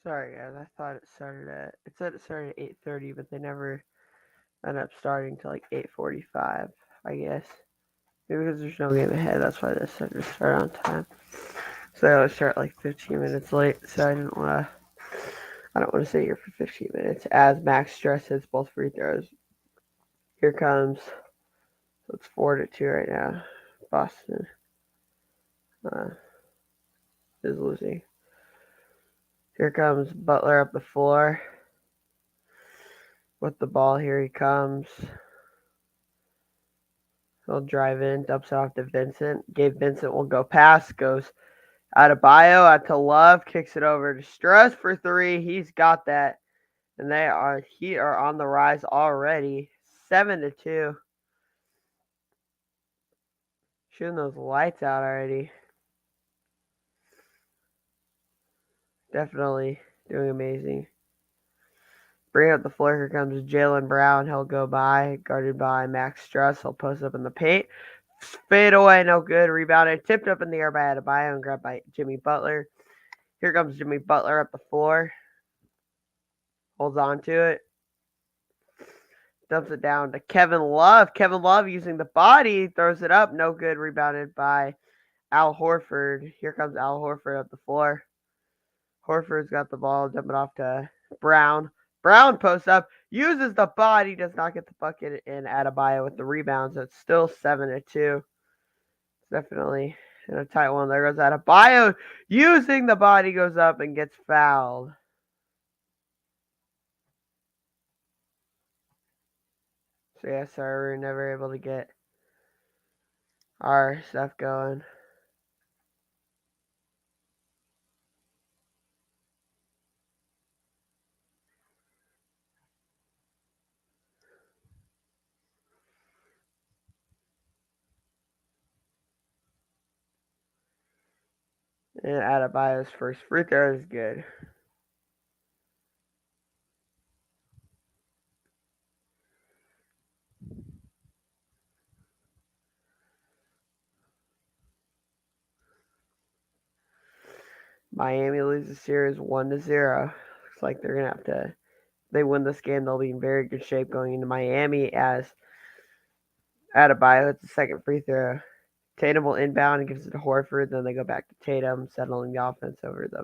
Sorry, guys. I thought it said it started at 8:30, but they never ended up starting till like 8:45. I guess maybe because there's no game ahead. That's why this said to start on time. So I always start like 15 minutes late. So I don't want to sit here for 15 minutes. As Max Stress hits both free throws. Here comes. So it's 4-2 right now. Boston uh, is losing. Here comes Butler up the floor with the ball. Here he comes. He'll drive in, dumps it off to Vincent. Gabe Vincent will go pass, goes out of out to Love, kicks it over to Stress for three. He's got that. And they are on the rise already. 7-2. Shooting those lights out already. Definitely doing amazing. Bring up the floor. Here comes Jaylen Brown. He'll go by, guarded by Max Struss. He'll post up in the paint. Fade away, no good. Rebounded, tipped up in the air by Adebayo and grabbed by Jimmy Butler. Here comes Jimmy Butler up the floor. Holds on to it. Dumps it down to Kevin Love. Kevin Love using the body. Throws it up. No good. Rebounded by Al Horford. Here comes Al Horford up the floor. Horford's got the ball. Dump it off to Brown. Brown posts up. Uses the body. Does not get the bucket in. Adebayo with the rebound. So it's still 7-2. Definitely in a tight one. There goes Adebayo. Using the body. Goes up and gets fouled. So yeah, sorry, we were never able to get our stuff going. And Adebayo's first free throw is good. Miami loses the series 1-0. Looks like they're gonna have to. If they win this game, they'll be in very good shape going into Miami. As Adebayo hits the second free throw, Tatum will inbound and gives it to Horford. Then they go back to Tatum, settling the offense over the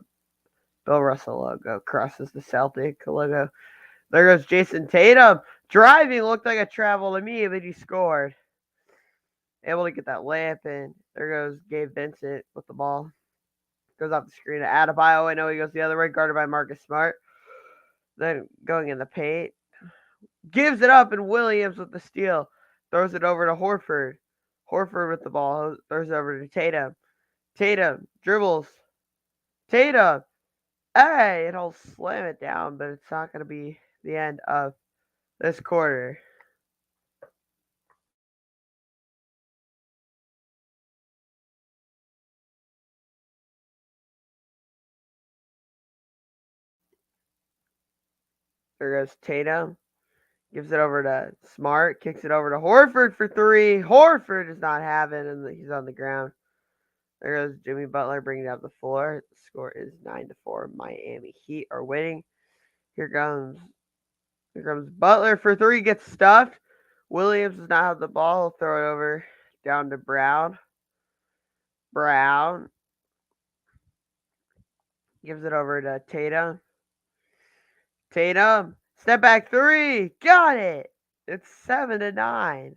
Bill Russell logo. Crosses the Celtic logo. There goes Jason Tatum driving. Looked like a travel to me, but he scored. Able to get that layup in. There goes Gabe Vincent with the ball. Goes off the screen to Adebayo. I know he goes the other way, guarded by Marcus Smart. Then going in the paint. Gives it up, and Williams with the steal. Throws it over to Horford. Horford with the ball. Throws it over to Tatum. Tatum dribbles. Tatum. Hey, it'll slam it down, but it's not going to be the end of this quarter. There goes Tatum. Gives it over to Smart. Kicks it over to Horford for three. Horford does not have it, and he's on the ground. There goes Jimmy Butler bringing up the floor. The score is 9-4. Miami Heat are winning. Here comes Butler for three. Gets stuffed. Williams does not have the ball. He'll throw it over down to Brown. Brown gives it over to Tatum. Tatum, step back three. Got it. It's 7-9.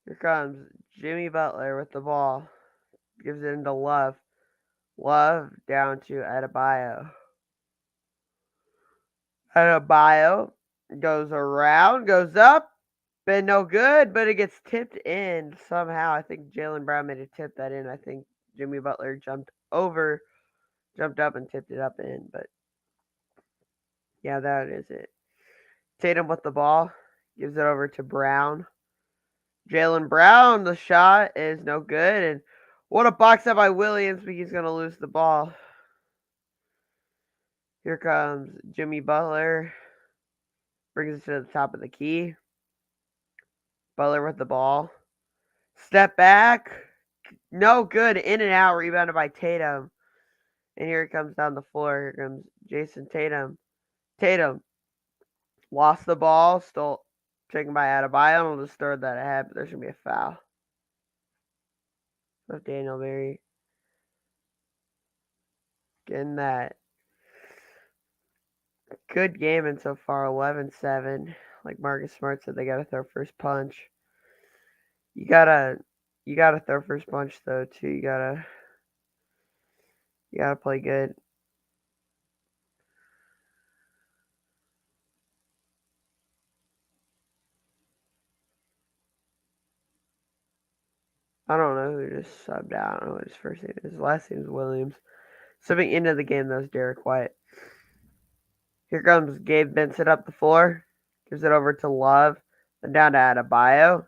Here comes Jimmy Butler with the ball. Gives it into Love. Love down to Adebayo. Adebayo goes around, goes up. Been no good, but it gets tipped in somehow. I think Jaylen Brown made a tip that in. I think Jimmy Butler jumped up and tipped it up in. But yeah, that is it. Tatum with the ball. Gives it over to Brown. Jaylen Brown, the shot is no good. And what a box out by Williams, but he's going to lose the ball. Here comes Jimmy Butler. Brings it to the top of the key. Butler with the ball. Step back. No good. In and out. Rebounded by Tatum. And here it comes down the floor. Here comes Jason Tatum. Tatum lost the ball. Stole. Taken by Adebayo. We'll just throw that ahead, but there's going to be a foul. Of Daniel Berry. Getting that good game in so far, 11-7. Like Marcus Smart said, they got to throw first punch. You gotta throw first punch though too. You gotta play good. I don't know who just subbed out. I don't know what his first name is. His last name is Williams. Subbing into the game though is Derek White. Here comes Gabe Vincent up the floor. Gives it over to Love. Then down to Adebayo.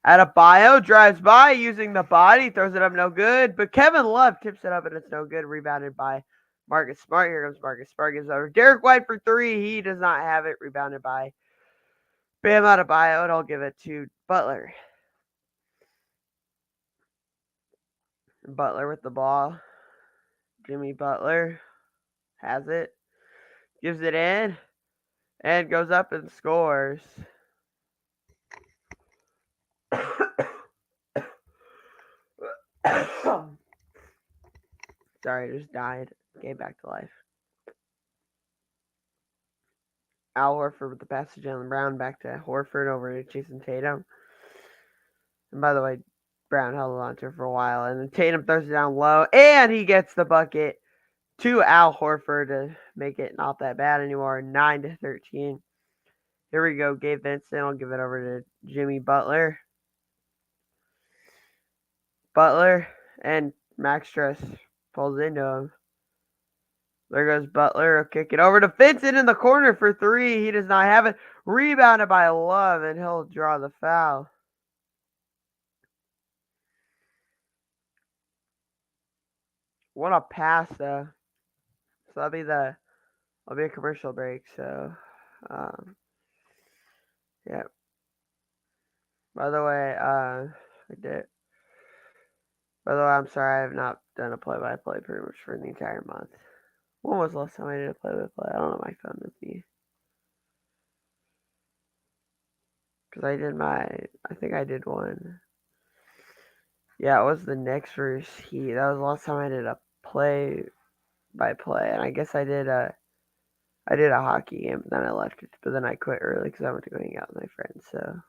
Adebayo drives by using the body. Throws it up no good. But Kevin Love tips it up and it's no good. Rebounded by Marcus Smart. Here comes Marcus Smart. Gives it over. Derek White for three. He does not have it. Rebounded by Bam Adebayo. And I'll give it to Butler. Butler with the ball. Jimmy Butler has it. Gives it in. And goes up and scores. Sorry, I just died. Came back to life. Al Horford with the pass to Jaylen Brown. Back to Horford over to Jason Tatum. And by the way, Brown held on to it for a while. And then Tatum throws it down low. And he gets the bucket to Al Horford to make it not that bad anymore. 9-13. Here we go. Gabe Vincent. I'll give it over to Jimmy Butler. Butler and Max Stress pulls into him. There goes Butler. He'll kick it over to Vincent in the corner for three. He does not have it. Rebounded by Love, and he'll draw the foul. What a pass, though. So that'll be a commercial break. So, yeah. By the way, I did. By the way, I'm sorry I have not done a play-by-play pretty much for the entire month. When was the last time I did a play-by-play? I don't know my phone with me. Because I think I did one. Yeah, it was the Knicks versus Heat. That was the last time I did a play-by-play. And I guess I did a hockey game, but then I left it. But then I quit early because I went to go hang out with my friends. So,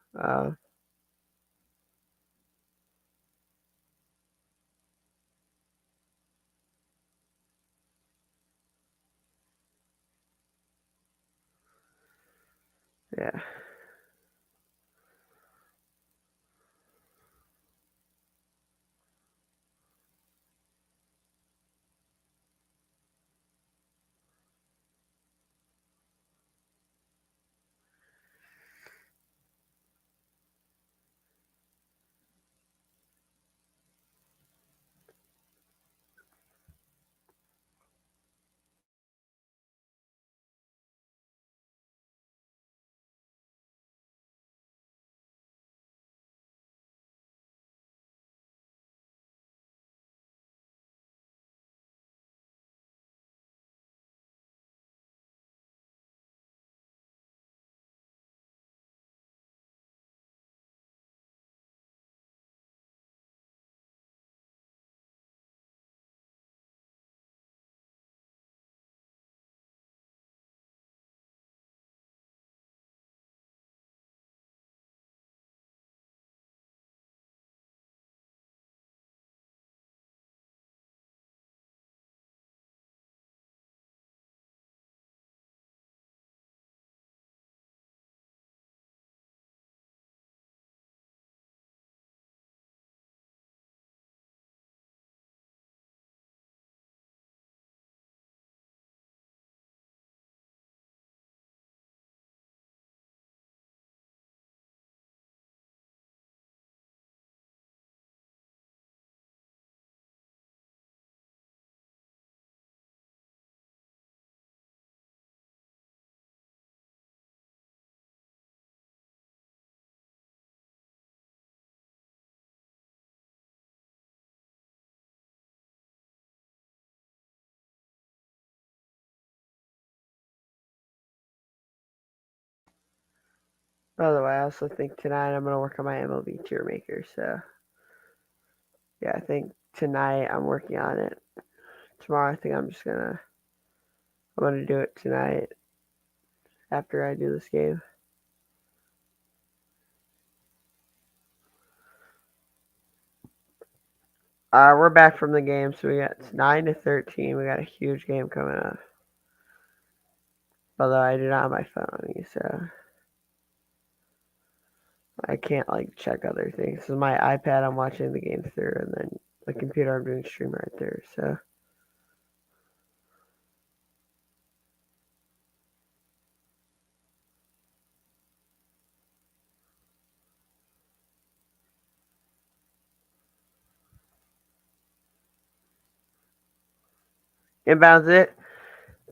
yeah. By the way, I also think tonight I'm gonna work on my MLB tier maker. So yeah, I think tonight I'm working on it. Tomorrow I think I'm gonna do it tonight after I do this game. We're back from the game, so we got 9-13. We got a huge game coming up. Although I do not have my phone on me, so I can't like check other things. This is my iPad. I'm watching the game through, and then the computer I'm doing stream right there. So inbounds it.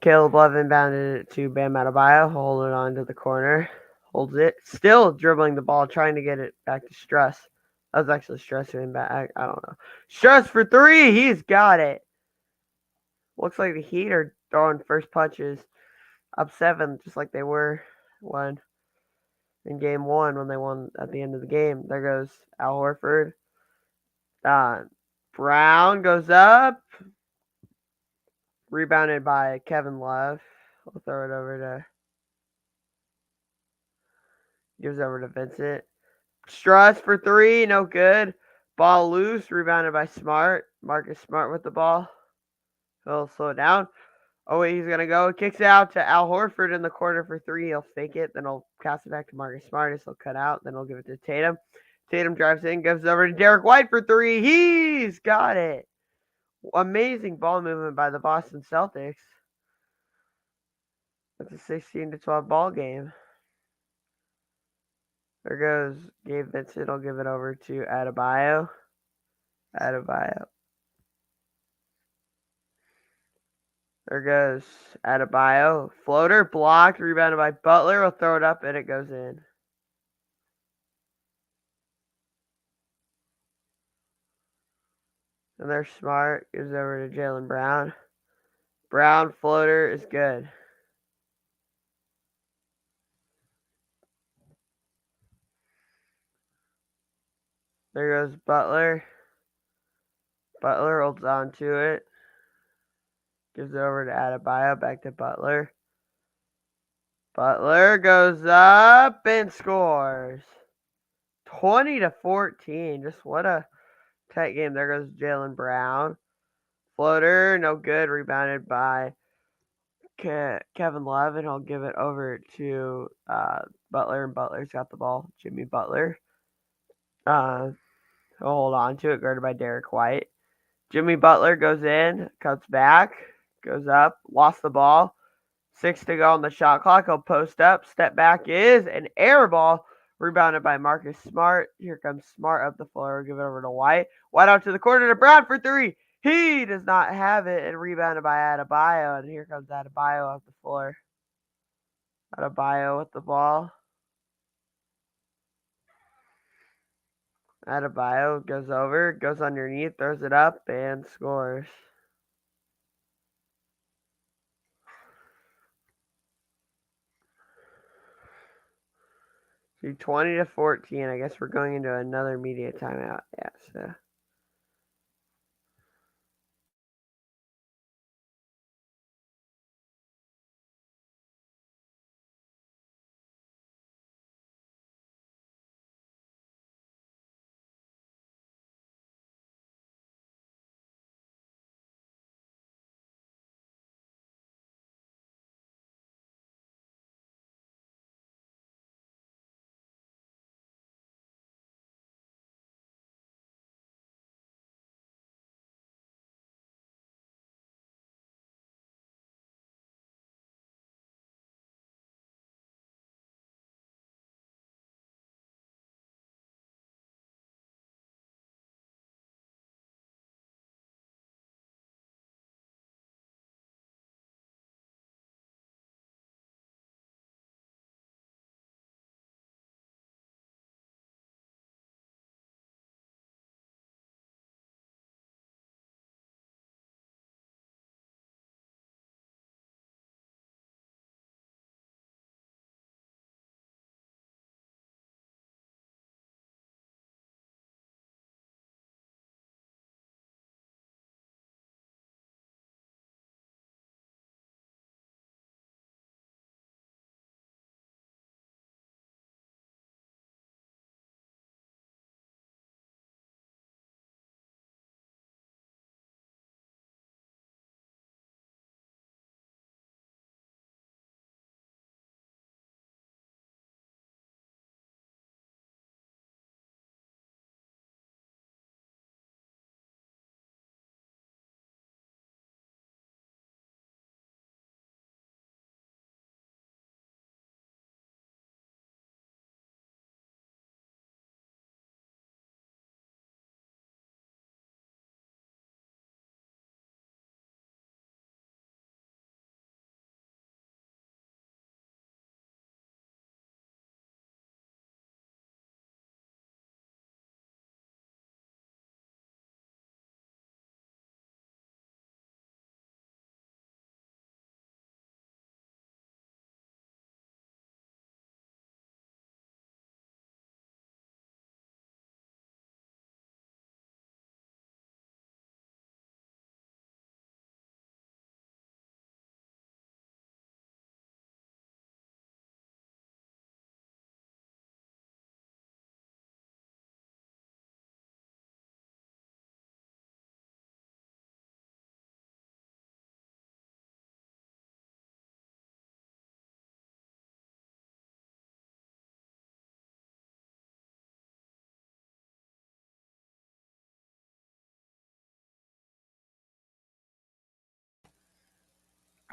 Caleb Love inbounded it to Bam Adebayo, holding on to the corner, holds it, still dribbling the ball, trying to get it back to Struss. That was actually Struss who back. I don't know. Struss for three. He's got it. Looks like the Heat are throwing first punches up 7, just like they were when in game 1 when they won at the end of the game. There goes Al Horford. Brown goes up, rebounded by Kevin Love. We'll throw it over to gives over to Vincent. Struss for three, no good. Ball loose, rebounded by Smart. Marcus Smart with the ball. He'll slow it down. Oh wait, he's gonna go. Kicks it out to Al Horford in the corner for three. He'll fake it, then he'll pass it back to Marcus Smart. He'll cut out, then he'll give it to Tatum. Tatum drives in, gives it over to Derek White for three. He's got it. Amazing ball movement by the Boston Celtics. It's a 16-12 ball game. There goes Gabe Vincent. I'll give it over to Adebayo. Adebayo. There goes Adebayo. Floater blocked, rebounded by Butler. Will throw it up and it goes in. And they're smart. Gives over to Jaylen Brown. Brown floater is good. There goes Butler. Butler holds on to it. Gives it over to Adebayo. Back to Butler. Butler goes up and scores. 20-14. Just what a tight game. There goes Jaylen Brown. Floater, no good. Rebounded by Kevin Love, and he'll give it over to Butler, and Butler's got the ball. Jimmy Butler. He'll hold on to it, guarded by Derek White. Jimmy Butler goes in, cuts back, goes up, lost the ball. 6 to go on the shot clock. He'll post up. Step back is an air ball. Rebounded by Marcus Smart. Here comes Smart up the floor. Give it over to White. White out to the corner to Brown for three. He does not have it, and rebounded by Adebayo. And here comes Adebayo off the floor. Adebayo with the ball. Adebayo goes over, goes underneath, throws it up, and scores. See, 20-14. I guess we're going into another media timeout. Yeah, so.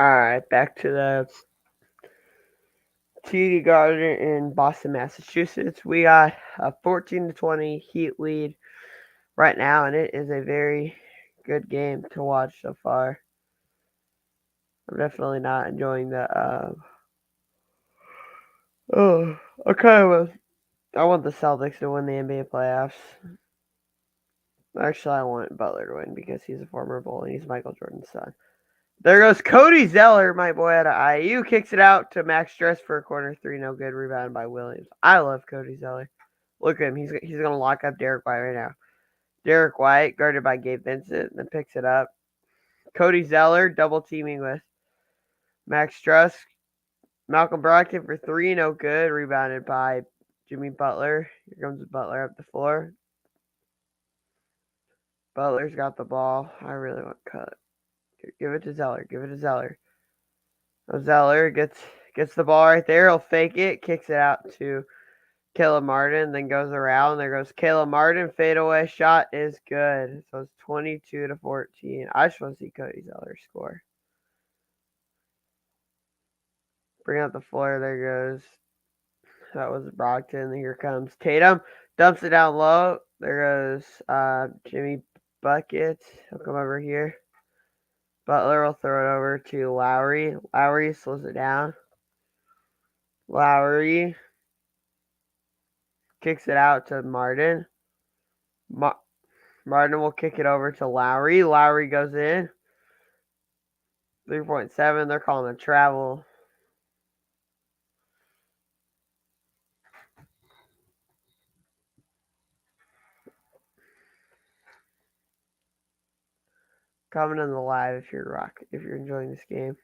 Alright, back to the TD Garden in Boston, Massachusetts. We got a 14-20 Heat lead right now, and it is a very good game to watch so far. I'm definitely not enjoying the. Oh, I want the Celtics to win the NBA playoffs. Actually, I want Butler to win because he's a former Bull and he's Michael Jordan's son. There goes Cody Zeller, my boy out of IU. Kicks it out to Max Stress for a corner three. No good. Rebound by Williams. I love Cody Zeller. Look at him. He's going to lock up Derek White right now. Derek White, guarded by Gabe Vincent, then picks it up. Cody Zeller, double teaming with Max Struss. Malcolm Brogdon for three. No good. Rebounded by Jimmy Butler. Here comes Butler up the floor. Butler's got the ball. I really want cut. Give it to Zeller. Give it to Zeller. Zeller gets the ball right there. He'll fake it, kicks it out to Caleb Martin, then goes around. There goes Caleb Martin. Fadeaway shot is good. So it's 22-14. I just want to see Cody Zeller score. Bring out the floor. There goes. That was Brogdon. Here comes Tatum. Dumps it down low. There goes Jimmy Bucket. He'll come over here. Butler will throw it over to Lowry. Lowry slows it down. Lowry kicks it out to Martin. Martin will kick it over to Lowry. Lowry goes in. 3.7. They're calling a travel. Comment on the live if you're enjoying this game.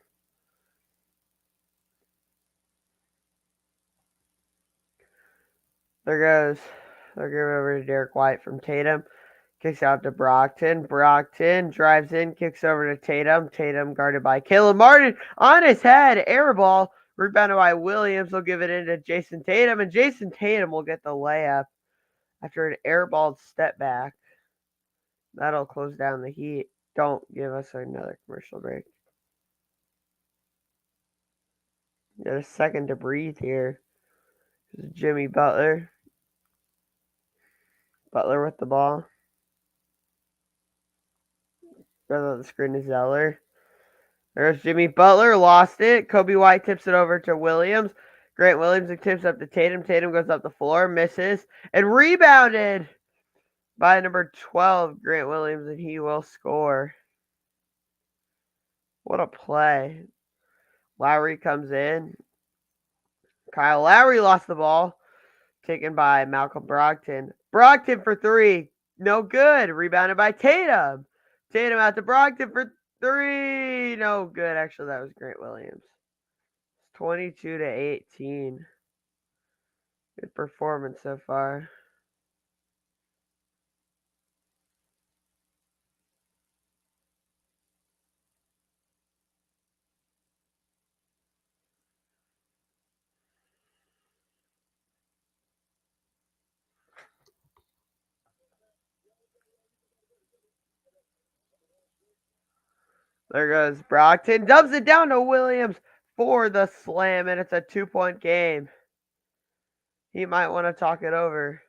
There goes. They'll give it over to Derek White from Tatum. Kicks out to Brogdon. Brogdon drives in, kicks over to Tatum. Tatum guarded by Caleb Martin on his head. Air ball. Rebounded by Williams. Will give it into Jason Tatum. And Jason Tatum will get the layup after an airballed step back. That'll close down the Heat. Don't give us another commercial break. Get a second to breathe here. This is Jimmy Butler. Butler with the ball. Goes on the screen to Zeller. There's Jimmy Butler. Lost it. Kobe White tips it over to Williams. Grant Williams tips up to Tatum. Tatum goes up the floor. Misses. And rebounded by number 12, Grant Williams. And he will score. What a play. Lowry comes in. Kyle Lowry lost the ball. Taken by Malcolm Brogdon. Brogdon for three. No good. Rebounded by Tatum. Tatum out to Brogdon for three. No good. Actually, that was Grant Williams. 22-18. Good performance so far. There goes Brogdon. Dubs it down to Williams for the slam, and it's a 2-point game. He might want to talk it over.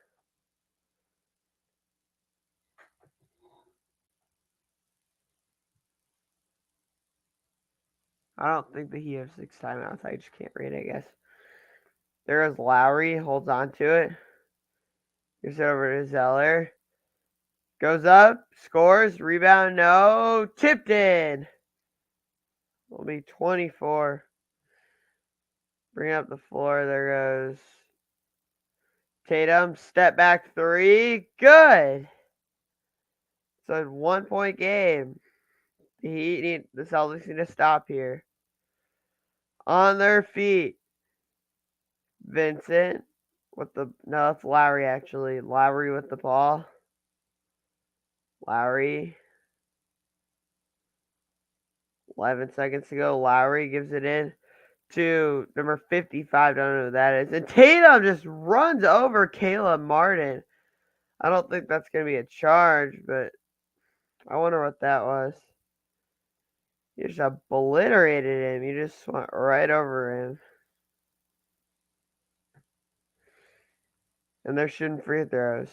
I don't think that he has 6 timeouts. I just can't read it, I guess. There goes Lowry. Holds on to it. Gives it over to Zeller. Goes up. Scores. Rebound. No. Tipped in. Will be 24. Bring up the floor. There goes Tatum. Step back three. Good. It's a 1-point game. The Celtics need to stop here. On their feet. Vincent with the no, it's Lowry actually. Lowry with the ball. Lowry. 11 seconds to go. Lowry gives it in to number 55. Don't know who that is. And Tatum just runs over Caleb Martin. I don't think that's going to be a charge, but I wonder what that was. You just obliterated him. You just went right over him. And they're shooting free throws.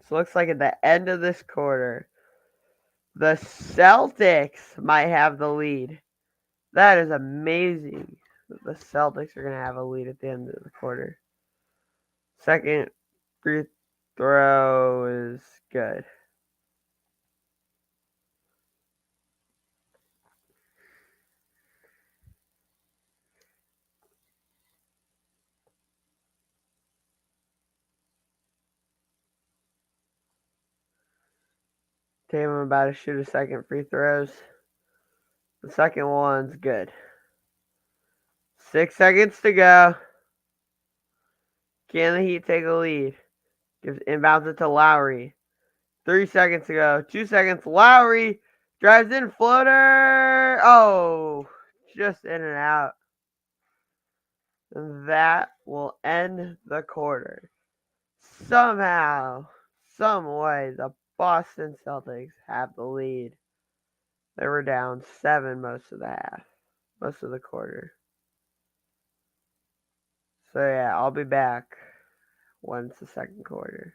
So it looks like at the end of this quarter, the Celtics might have the lead. That is amazing. The Celtics are going to have a lead at the end of the quarter. Second free throw is good. Tatum about to shoot a second free throws. The second one's good. 6 seconds to go. Can the Heat take a lead? Inbounds it to Lowry. 3 seconds to go. 2 seconds. Lowry drives in, floater. Oh, just in and out. And that will end the quarter. Somehow, some way, the Boston Celtics have the lead. They were down 7 most of the half, most of the quarter. So yeah, I'll be back once the second quarter.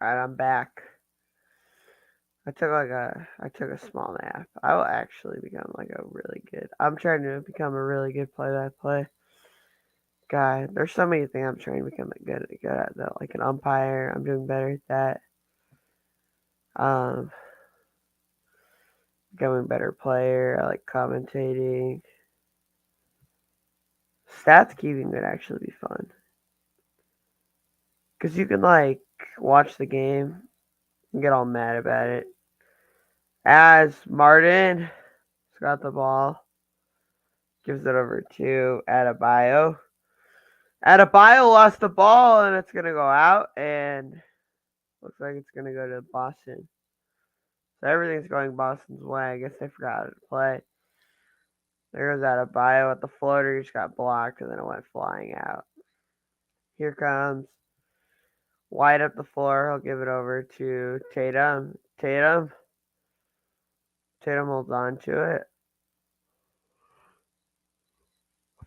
Alright, I'm back. I took a small nap. I will actually become like a really good. I'm trying to become a really good play-by-play guy. There's so many things I'm trying to become good at though. Like an umpire, I'm doing better at that. Um, Becoming a better player. I like commentating. Stats keeping would actually be fun because you can like watch the game and get all mad about it. As Martin has got the ball, gives it over to Adebayo. Adebayo lost the ball, and it's going to go out, and looks like it's going to go to Boston. So everything's going Boston's way. I guess they forgot how to play. There goes Adebayo at the floater. He just got blocked, and then it went flying out. Here comes White up the floor. He'll give it over to Tatum. Tatum holds on to it.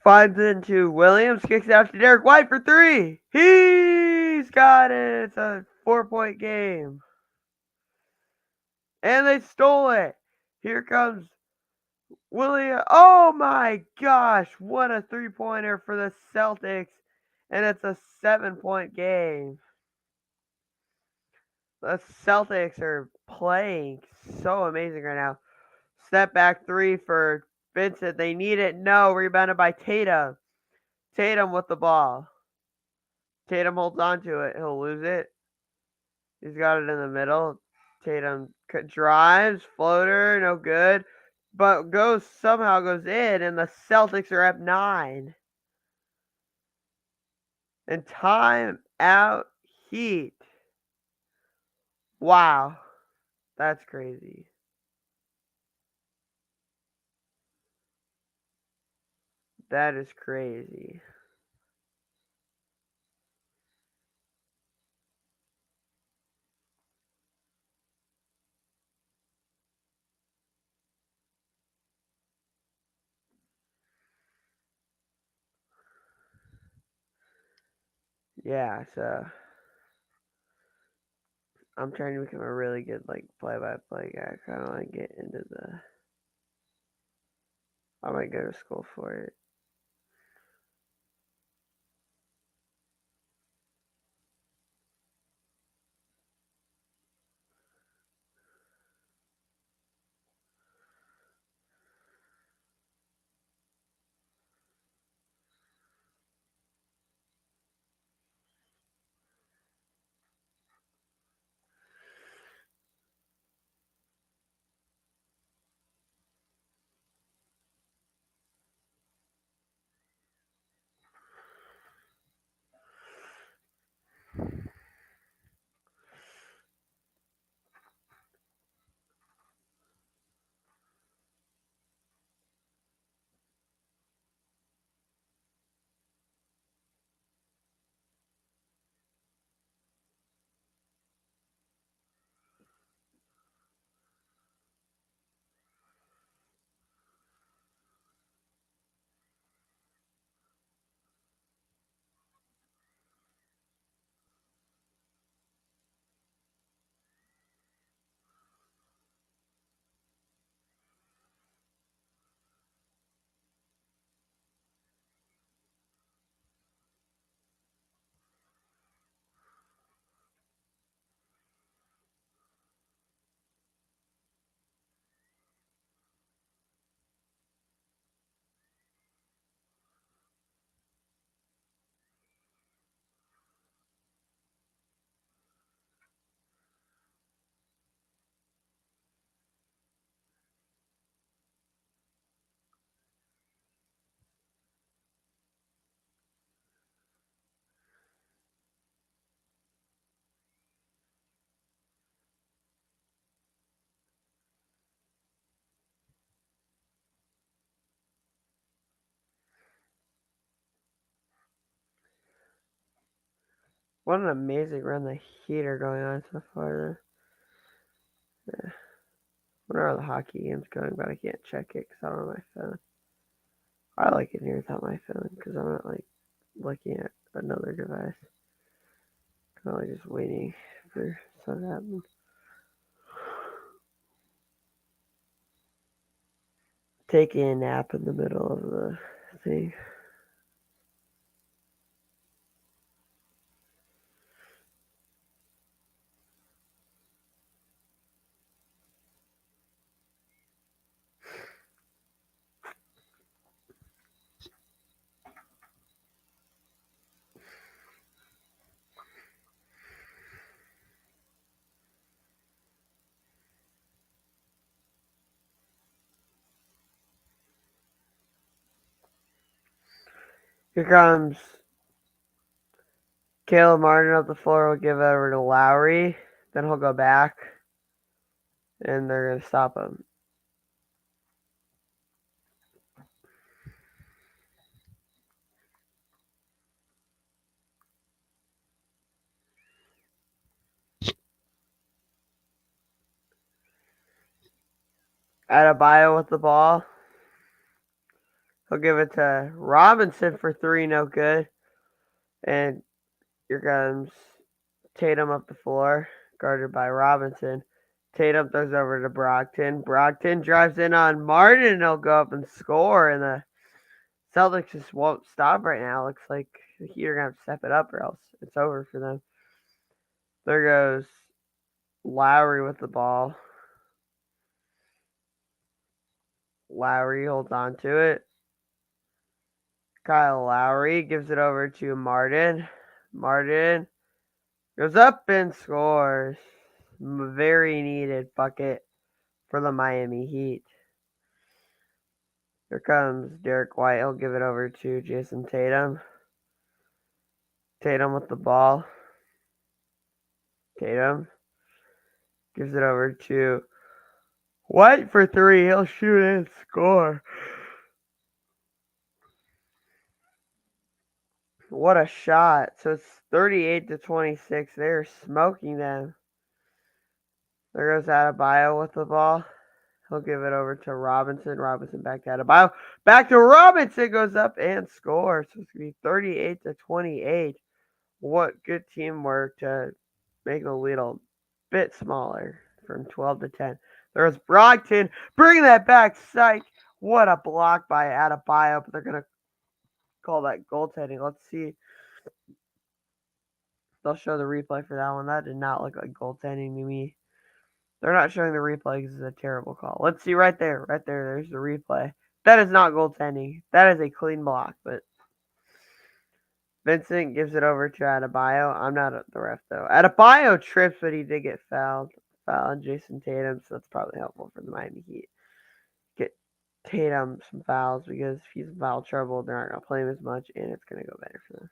Finds it into Williams. Kicks it out to Derek White for three. He's got it. It's a 4-point game. And they stole it. Here comes William. Oh my gosh. What a 3-pointer for the Celtics. And it's a 7-point game. The Celtics are playing so amazing right now. Step back three for Vincent. They need it. No. Rebounded by Tatum. Tatum with the ball. Tatum holds on to it. He'll lose it. He's got it in the middle. Tatum drives. Floater. No good. But somehow goes in. And the Celtics are up 9. And time out Heat. Wow. That's crazy. That is crazy. Yeah, so I'm trying to become a really good play-by-play guy. I kind of want to get into the. I might go to school for it. What an amazing run the Heat are going on so far. Yeah. I wonder how the hockey game's going, but I can't check it because I don't have my phone. I like it here without my phone because I'm not looking at another device. I'm only just waiting for something to happen. Taking a nap in the middle of the thing. Here comes Caleb Martin up the floor will give it over to Lowry. Then he'll go back, and they're going to stop him. Adebayo with the ball. He'll give it to Robinson for three, no good. And here comes Tatum up the floor, guarded by Robinson. Tatum throws over to Brogdon. Brogdon drives in on Martin, and he'll go up and score. And the Celtics just won't stop right now. Looks like the Heat are going to have to step it up, or else it's over for them. There goes Lowry with the ball. Lowry holds on to it. Kyle Lowry gives it over to Martin. Martin goes up and scores. Very needed bucket for the Miami Heat. Here comes Derek White. He'll give it over to Jason Tatum. Tatum with the ball. Tatum gives it over to White for three. He'll shoot and score. What a shot. So it's 38-26. They're smoking them. There goes Adebayo with the ball. He'll give it over to Robinson. Robinson back to Adebayo. Back to Robinson. Goes up and scores. So it's going to be 38-28. What good teamwork to make the lead a bit smaller from 12 to 10. There's Brogdon bringing that back. Psych. What a block by Adebayo. But they're going to call that goaltending. Let's see. They'll show the replay for that one. That did not look like goaltending to me. They're not showing the replay because it's a terrible call. Let's see right there. Right there. There's the replay. That is not goaltending. That is a clean block. But Vincent gives it over to Adebayo. I'm not the ref, though. Adebayo trips, but he did get fouled. Fouled Jason Tatum, so that's probably helpful for the Miami Heat. Get Tatum some fouls because if he's in foul trouble, they're not going to play him as much, and it's going to go better for them.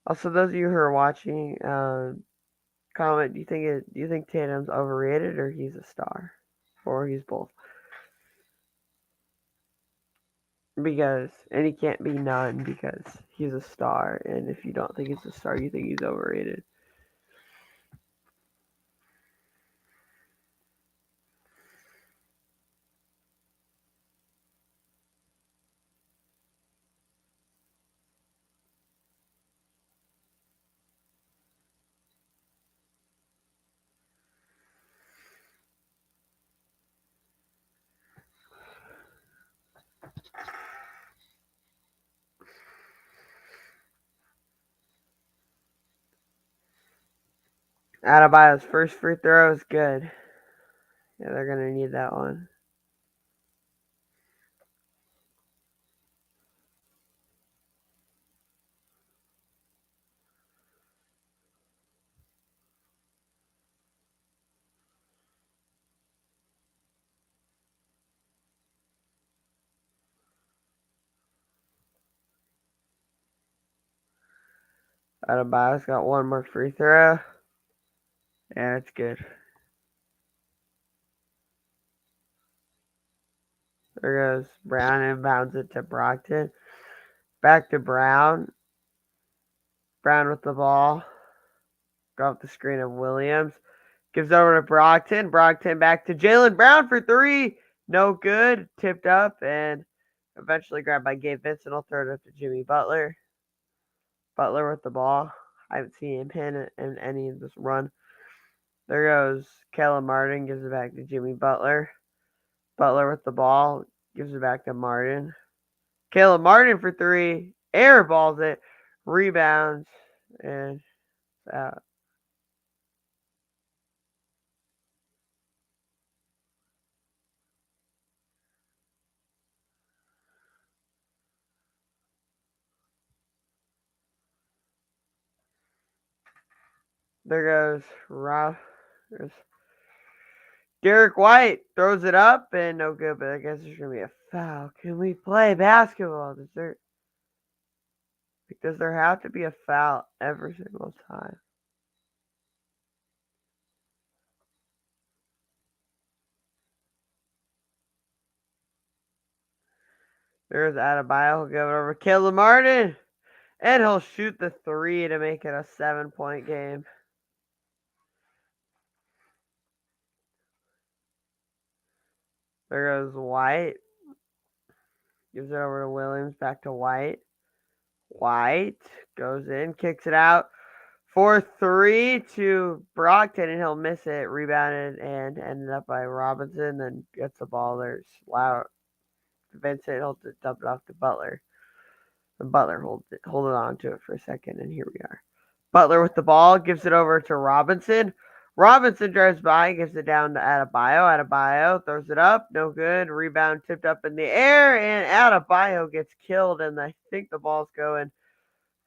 Also, those of you who are watching, comment: do you think Tatum's overrated or he's a star, or he's both? Because and he can't be none because he's a star, and if you don't think he's a star, you think he's overrated. Adebayo's first free throw is good. Yeah, they're gonna need that one. Adebayo's got one more free throw. Yeah, it's good. There goes Brown, inbounds it to Brogdon. Back to Brown. Brown with the ball. Go off the screen of Williams. Gives over to Brogdon. Brogdon back to Jaylen Brown for three. No good. Tipped up and eventually grabbed by Gabe Vincent. I'll throw it up to Jimmy Butler. Butler with the ball. I haven't seen him pin in any of this run. There goes Caleb Martin. Gives it back to Jimmy Butler. Butler with the ball. Gives it back to Martin. Caleb Martin for three. Air balls it. Rebounds. And out. There goes Rob. There's Derek White throws it up and no good, but I guess there's gonna be a foul. Can we play basketball? Does there have to be a foul every single time? There's Adebayo. He'll give it over to Caleb Martin. And he'll shoot the three to make it a 7-point game. There goes White. Gives it over to Williams. Back to White. White goes in, kicks it out for three to Brockton, and he'll miss it. Rebounded and ended up by Robinson. Then gets the ball. There's Vincent. He'll dump it off to Butler. And Butler holding on to it for a second, and here we are. Butler with the ball, gives it over to Robinson. Robinson drives by, gives it down to Adebayo. Adebayo throws it up, no good. Rebound tipped up in the air, and Adebayo gets killed, and I think the ball's going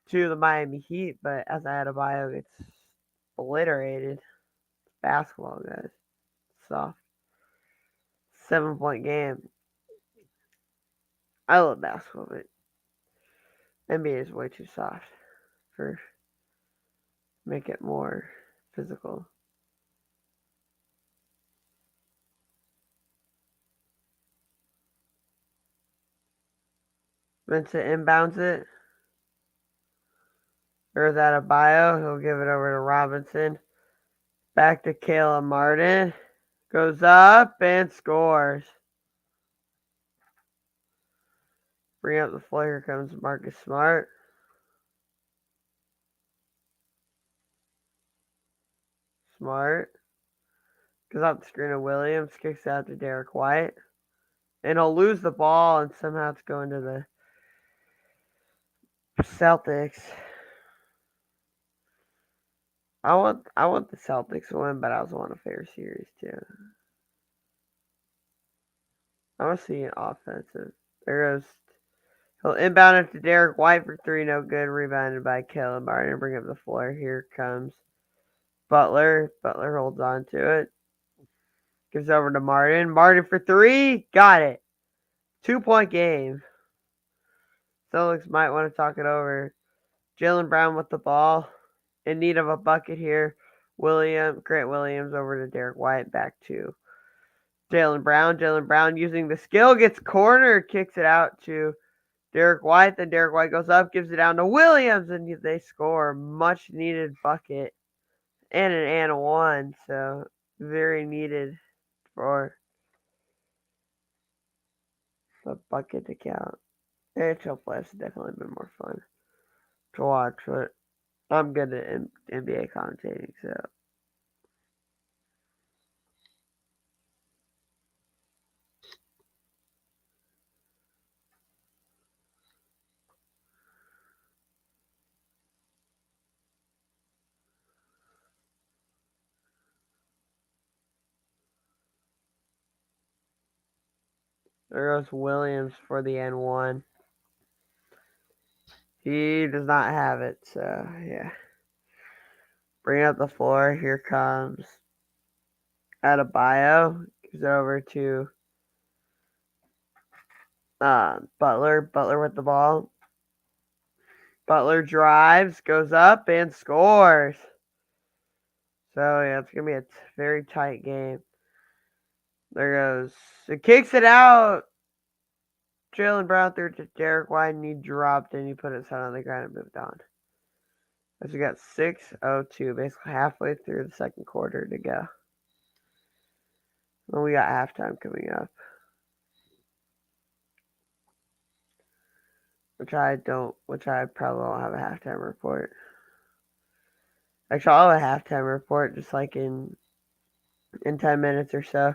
to the Miami Heat, but as Adebayo gets obliterated, basketball, guys. Soft. 7-point game. I love basketball, but NBA is way too soft for make it more physical. Vincent inbounds it. There's Adebayo. He'll give it over to Robinson. Back to Caleb Martin. Goes up and scores. Bring up the floor. Here comes Marcus Smart. Smart. Goes off the screen of Williams. Kicks out to Derek White. And he'll lose the ball, and somehow it's going to the Celtics. I want the Celtics to win, but I also want a fair series too. I want to see an offensive. There goes. He'll inbound it to Derek White for three, no good. Rebounded by Caleb Martin. Bring up the floor. Here comes Butler. Butler holds on to it. Gives over to Martin. Martin for three. Got it. 2-point game. Celtics might want to talk it over. Jaylen Brown with the ball. In need of a bucket here. Grant Williams over to Derek White. Back to Jaylen Brown. Jaylen Brown using the skill. Gets cornered. Kicks it out to Derek White. Then Derek White goes up. Gives it down to Williams. And they score. Much needed bucket. And an and one. So very needed for the bucket to count. NHL playoffs have definitely been more fun to watch, but I'm good at NBA commentating, so. There goes Williams for the N1. He does not have it, so yeah. Bring up the floor. Here comes Adebayo. Gives it over to Butler. Butler with the ball. Butler drives, goes up, and scores. So yeah, it's gonna be a very tight game. There goes. It kicks it out. Jaylen Brown threw it to Derek White, and he dropped, and he put his head on the ground and moved on. As we got 6:02, basically halfway through the second quarter to go. And we got halftime coming up, which I probably won't have a halftime report. Actually, I'll have a halftime report just like in 10 minutes or so.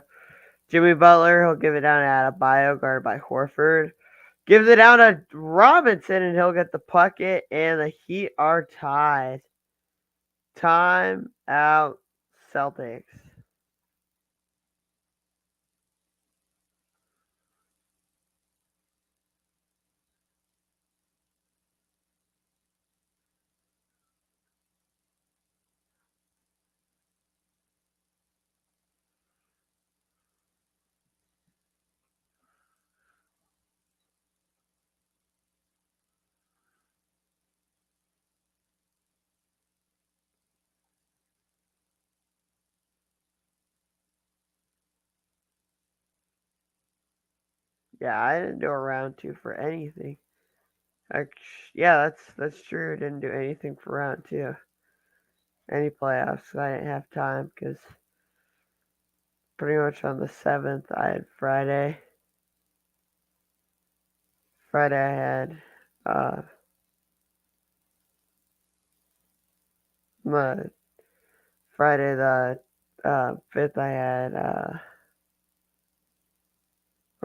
Jimmy Butler, he'll give it down to Adebayo, guarded by Horford. Gives it down to Robinson, and he'll get the bucket, and the Heat are tied. Time out, Celtics. Yeah, I didn't do a round two for anything. Yeah, that's true. I didn't do anything for round two. Any playoffs. I didn't have time because pretty much on the 7th I had Friday. Friday I had my Friday the 5th I had I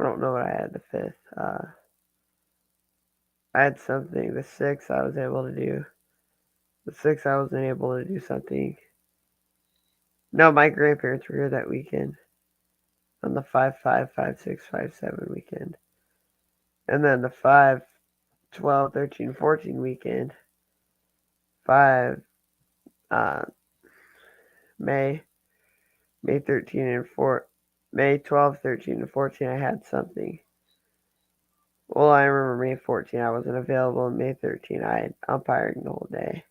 don't know what I had the 5th. I had something. The 6th I was able to do. The 6th I wasn't able to do something. No, my grandparents were here that weekend on the 5/5, 5/6, 5/7 weekend. And then the 5/12, 13, 14 weekend, 5 uh, May, May 13 and 4, May 12, 13 and 14, I had something. Well, I remember May 14, I wasn't available. And May 13, I had umpiring the whole day.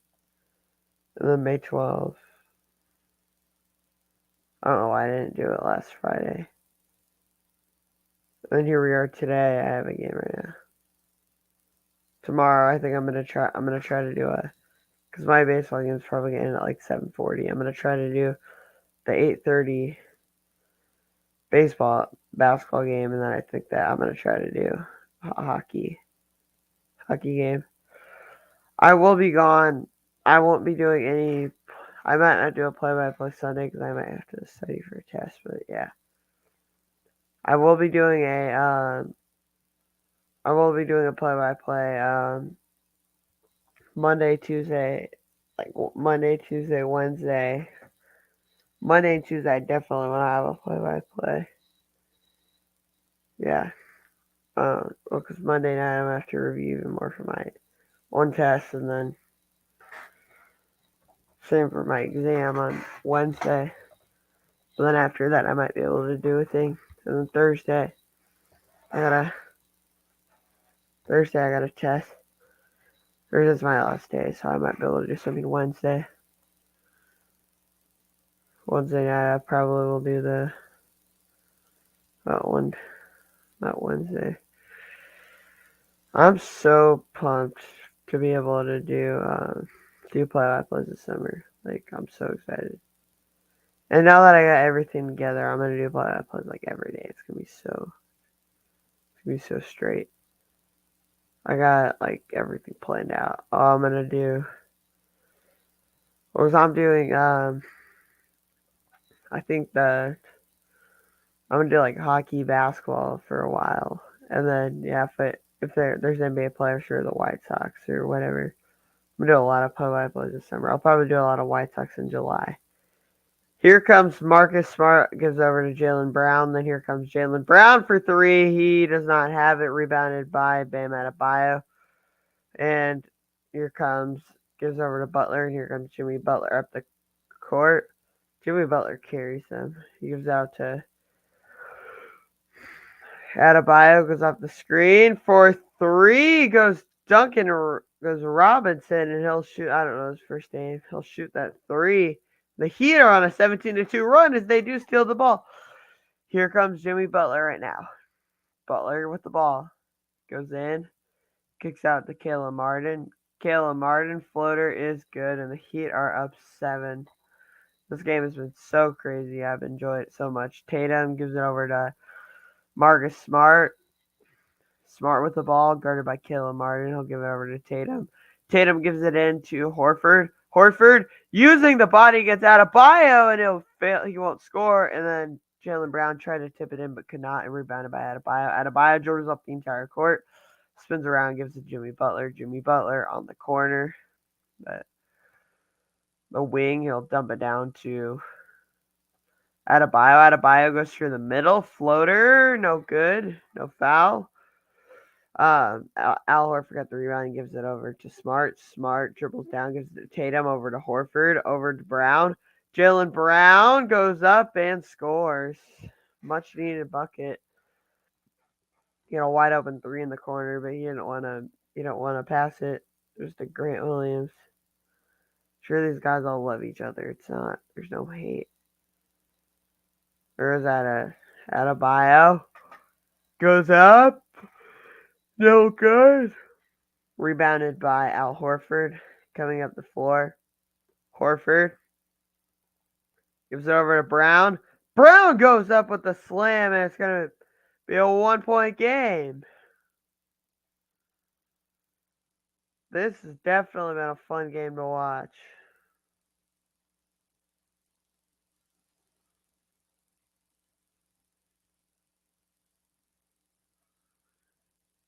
And then May 12, I don't know why I didn't do it last Friday. And then here we are today. I have a game right now. Tomorrow, I think I'm gonna try. I'm gonna try to do because my baseball game is probably gonna end at like 7:40. I'm gonna try to do the 8:30 basketball game, and then I think that I'm gonna try to do a hockey game. I will be gone. I won't be doing any. I might not do a play-by-play Sunday because I might have to study for a test. But yeah, I will be doing a. I will be doing a play-by-play Monday, Tuesday, like Monday, Tuesday, Wednesday. Monday and Tuesday, I definitely want to have a play-by-play. Yeah. Well, because Monday night I'm gonna have to review even more for my one test, and then same for my exam on Wednesday. But then after that, I might be able to do a thing. And then I got a Thursday I got a test. Thursday's my last day, so I might be able to do something Wednesday. Wednesday night I probably will do the one not Wednesday. I'm so pumped to be able to do play-by-plays this summer. Like I'm so excited. And now that I got everything together, I'm gonna do play-by-plays like every day. It's gonna be so straight. I got like everything planned out. All I'm gonna do, or I'm doing, I think I'm gonna do like hockey, basketball for a while, and then yeah, if there's NBA players for the White Sox or whatever, I'm gonna do a lot of play-by-plays this summer. I'll probably do a lot of White Sox in July. Here comes Marcus Smart, gives over to Jaylen Brown. Then here comes Jaylen Brown for three. He does not have it. Rebounded by Bam Adebayo. And here comes, gives over to Butler. And here comes Jimmy Butler up the court. Jimmy Butler carries them. He gives out to Adebayo, goes off the screen for three. Goes Duncan, goes Robinson, and he'll shoot. I don't know his first name. He'll shoot that three. The Heat are on a 17-2 run as they do steal the ball. Here comes Jimmy Butler right now. Butler with the ball. Goes in. Kicks out to Caleb Martin. Caleb Martin floater is good, and the Heat are up 7. This game has been so crazy. I've enjoyed it so much. Tatum gives it over to Marcus Smart. Smart with the ball, guarded by Caleb Martin. He'll give it over to Tatum. Tatum gives it in to Horford. Horford using the body gets out of bio, and he'll fail. He won't score. And then Jaylen Brown tried to tip it in but could not, and rebounded by Adebayo. Adebayo dribbles up the entire court, spins around, gives it to Jimmy Butler. Jimmy Butler on the corner, but the wing, he'll dump it down to Adebayo. Adebayo goes through the middle, floater, no good, no foul. Al Horford got the rebound and gives it over to Smart. Smart dribbles down, gives it to Tatum, over to Horford, over to Brown. Jaylen Brown goes up and scores. Much needed bucket. He had a wide open three in the corner, but he didn't want to. He don't want to pass it. There's the Grant Williams. Sure, these guys all love each other. It's not. There's no hate. Or is that a Adebayo? Goes up. No good. Rebounded by Al Horford. Coming up the floor. Horford gives it over to Brown. Brown goes up with the slam, and it's going to be a 1-point game. This has definitely been a fun game to watch.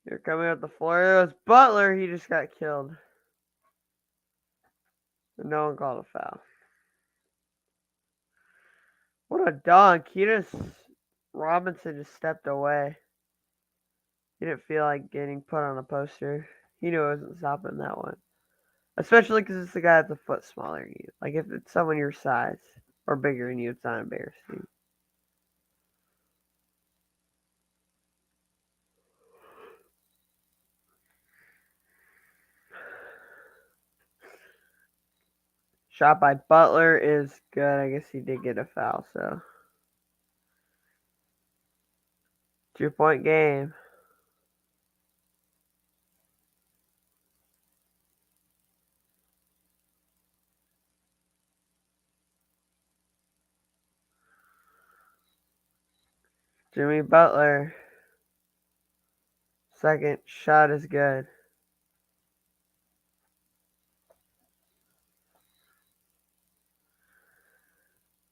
Here coming up the floor. There was Butler. He just got killed. And no one called a foul. What a dunk. Robinson just stepped away. He didn't feel like getting put on a poster. He knew it wasn't stopping that one. Especially because it's the guy that's a foot smaller than you. Like, if it's someone your size or bigger than you, it's not embarrassing. Shot by Butler is good. I guess he did get a foul, so. 2-point game. Jimmy Butler. Second shot is good.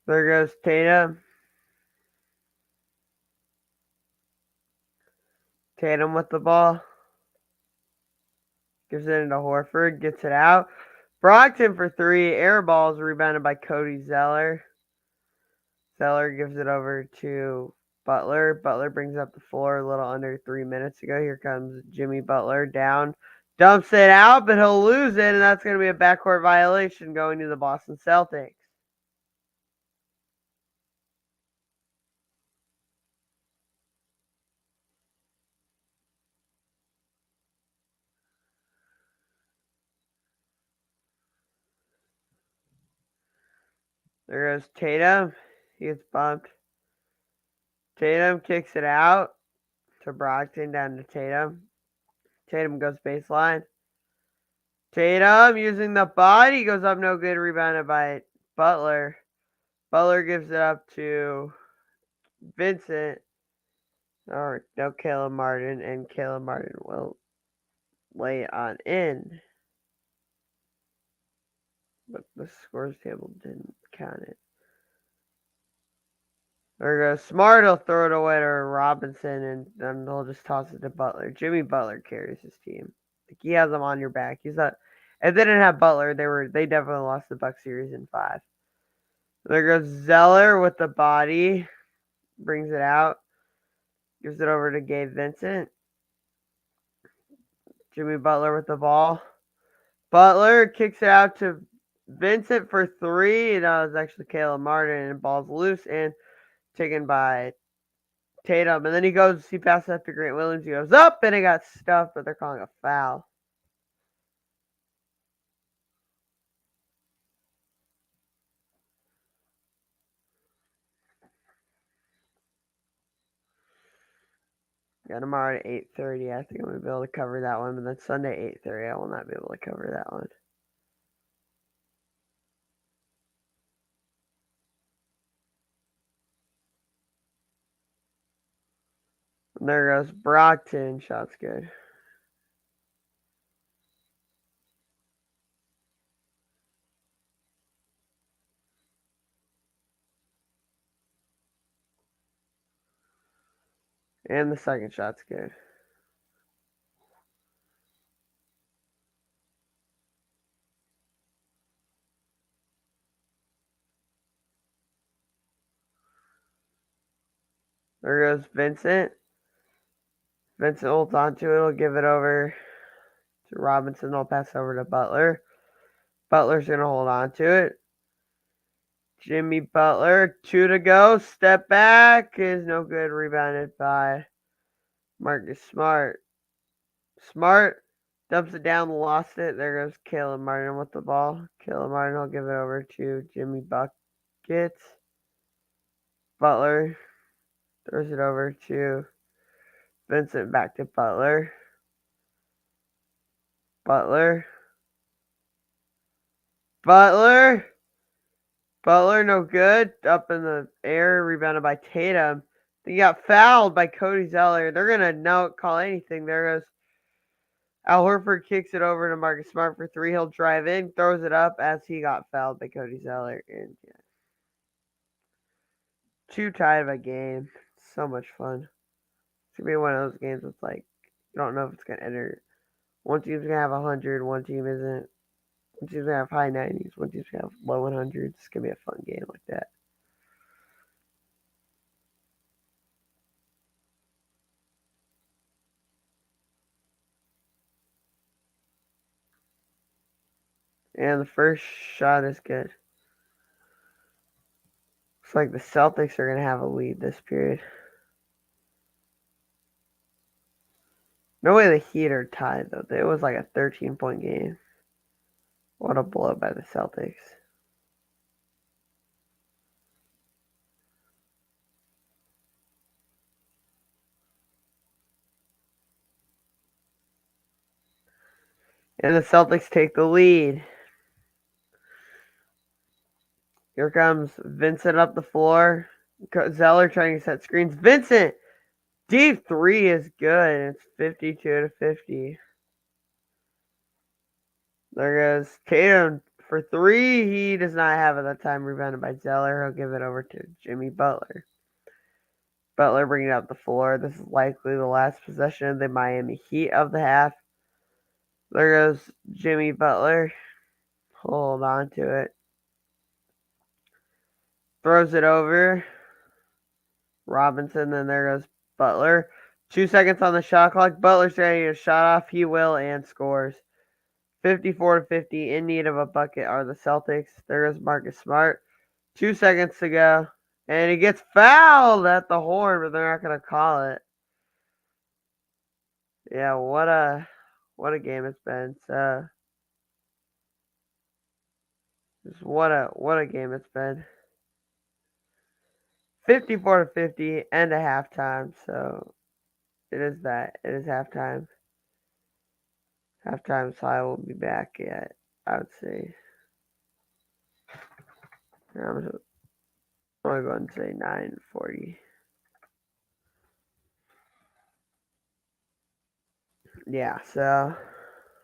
There goes Tatum. Tatum with the ball. Gives it into Horford. Gets it out. Brogdon for three. Air balls rebounded by Cody Zeller. Zeller gives it over to Butler. Butler brings up the floor a little under 3 minutes ago. Here comes Jimmy Butler down. Dumps it out, but he'll lose it, and that's going to be a backcourt violation going to the Boston Celtics. There goes Tatum. He gets bumped. Tatum kicks it out to Brogdon, down to Tatum. Tatum goes baseline. Tatum using the body goes up, no good. Rebounded by Butler. Butler gives it up to Vincent. Or no, Caleb Martin, and Caleb Martin will lay it on in. But the scores table didn't count it. There goes Smart. He'll throw it away to Robinson, and then they'll just toss it to Butler. Jimmy Butler carries his team. Like, he has them on your back. He's not. If they didn't have Butler, they definitely lost the Buck series in 5. There goes Zeller with the body, brings it out, gives it over to Gabe Vincent. Jimmy Butler with the ball. Butler kicks it out to Vincent for 3. No, it's actually Caleb Martin, and ball's loose and taken by Tatum. And then he passes up to Grant Williams. He goes up, and it got stuffed, but they're calling a foul. Yeah, tomorrow at 8:30. I think I'm going to be able to cover that one. But then Sunday 8:30, I will not be able to cover that one. And there goes Brockton. Shot's good. And the second shot's good. There goes Vincent. Vincent holds on to it. He'll give it over to Robinson. They'll pass over to Butler. Butler's going to hold on to it. Jimmy Butler, 2 to go. Step back is no good. Rebounded by Marcus Smart. Smart dumps it down, lost it. There goes Caleb Martin with the ball. Caleb Martin will give it over to Jimmy Buckets. Butler throws it over to Vincent back to Butler. Butler. Butler. Butler, no good. Up in the air, rebounded by Tatum. He got fouled by Cody Zeller. They're gonna not call anything. There goes Al Horford, kicks it over to Marcus Smart for three. He'll drive in, throws it up as he got fouled by Cody Zeller. And yeah, too tight of a game. So much fun. It's gonna be one of those games that's like you don't know if it's gonna enter. One team's gonna have 100, one team isn't. One team's gonna have high 90s, one team's gonna have low 100s. It's gonna be a fun game like that. And the first shot is good. Looks like the Celtics are gonna have a lead this period. No way the Heat are tied though. It was like a 13-point game. What a blow by the Celtics. And the Celtics take the lead. Here comes Vincent up the floor. Zeller trying to set screens. Vincent! Deep three is good. It's 52-50. There goes Tatum for three. He does not have it that time. Rebounded by Zeller. He'll give it over to Jimmy Butler. Butler bringing up the floor. This is likely the last possession of the Miami Heat of the half. There goes Jimmy Butler. Hold on to it. Throws it over. Robinson. Then there goes Butler. 2 seconds on the shot clock. Butler's ready to shot off. He will and scores. 54-50. In need of a bucket are the Celtics. There goes Marcus Smart. 2 seconds to go. And he gets fouled at the horn, but they're not going to call it. Yeah, what a game it's been. So just what a game it's been. 54-50 and a halftime. So it is that. It is halftime. Halftime, so I will be back at, I would say, I'm going to go ahead and say 9:40. Yeah, so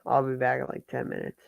I'll be back in like 10 minutes.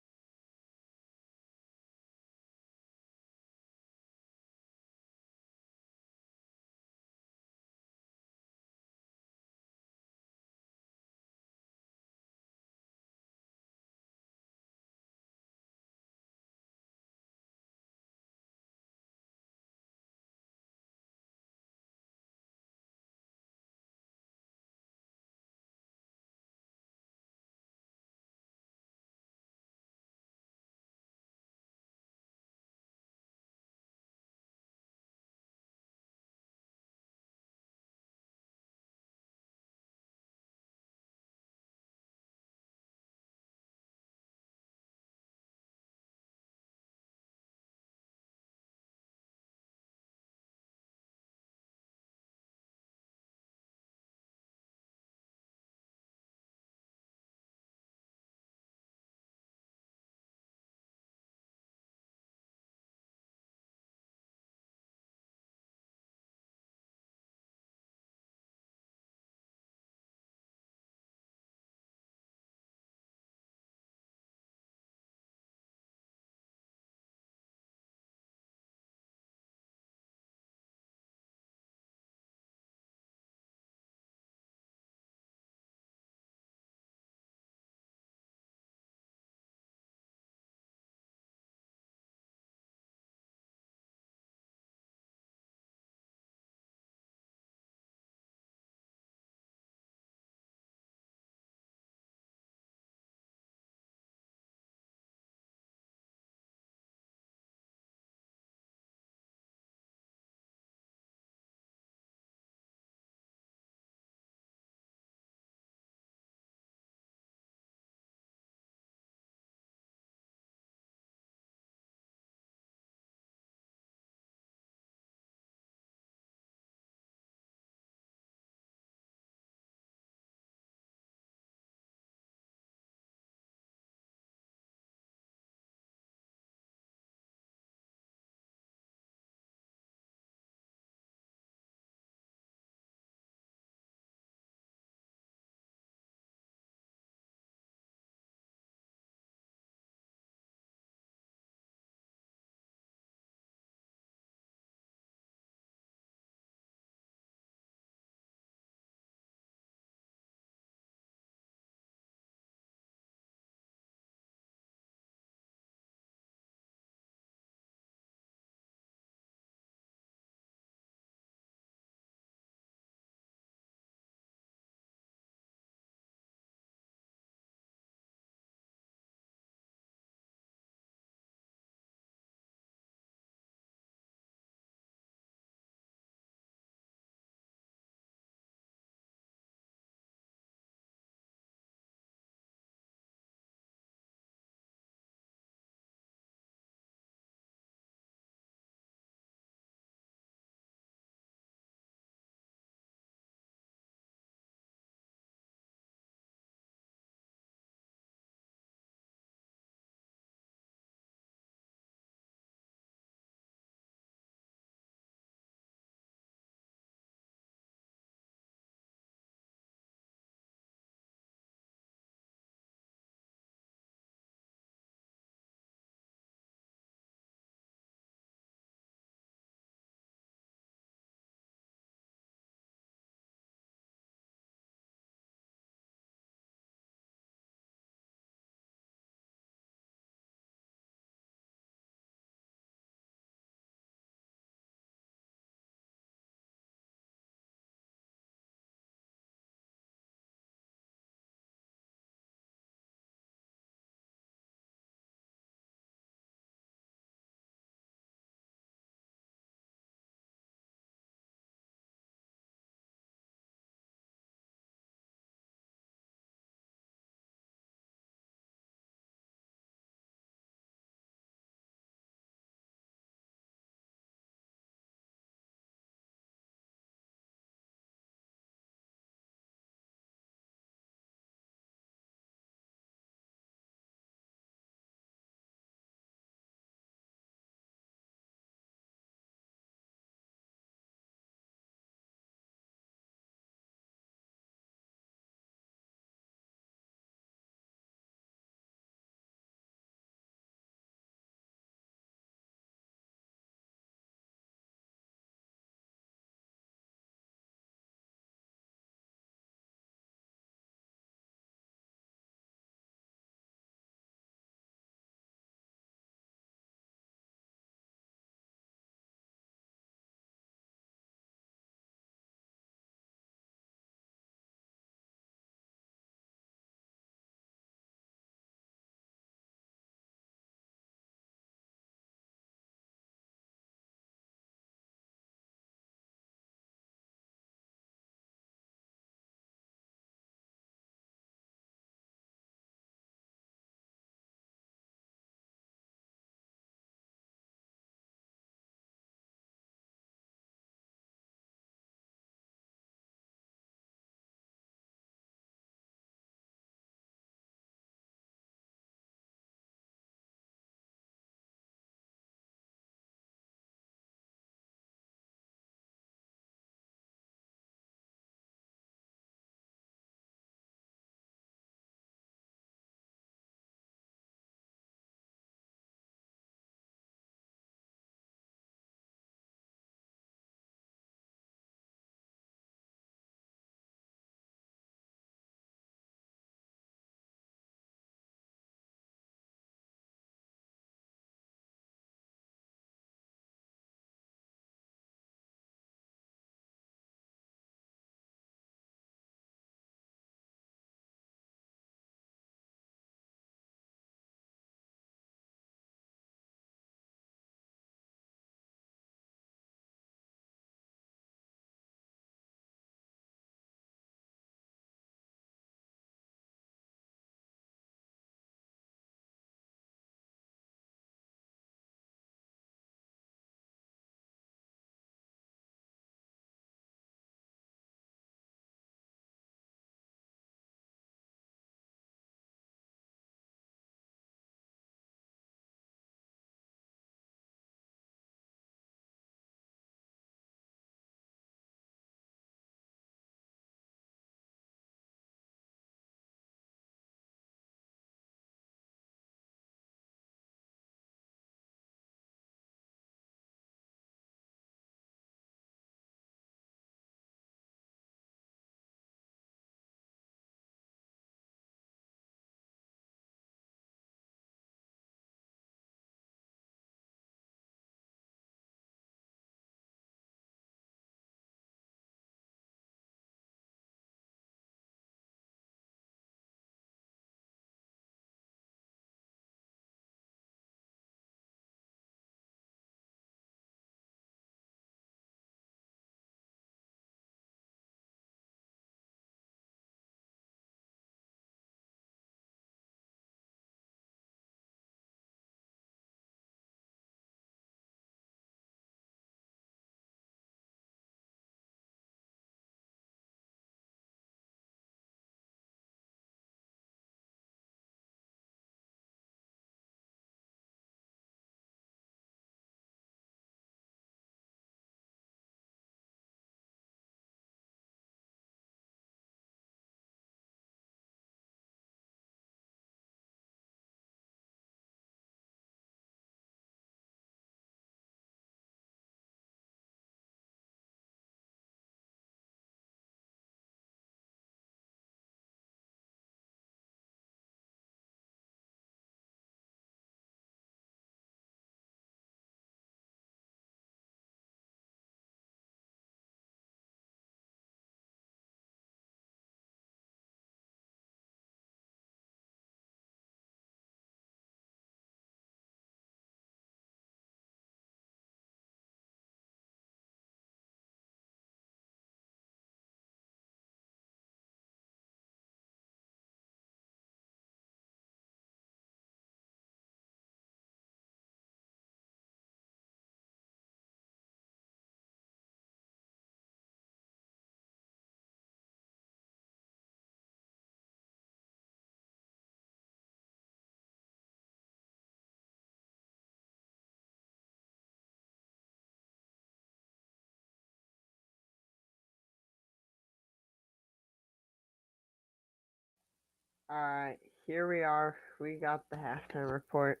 Alright, here we are. We got the halftime report.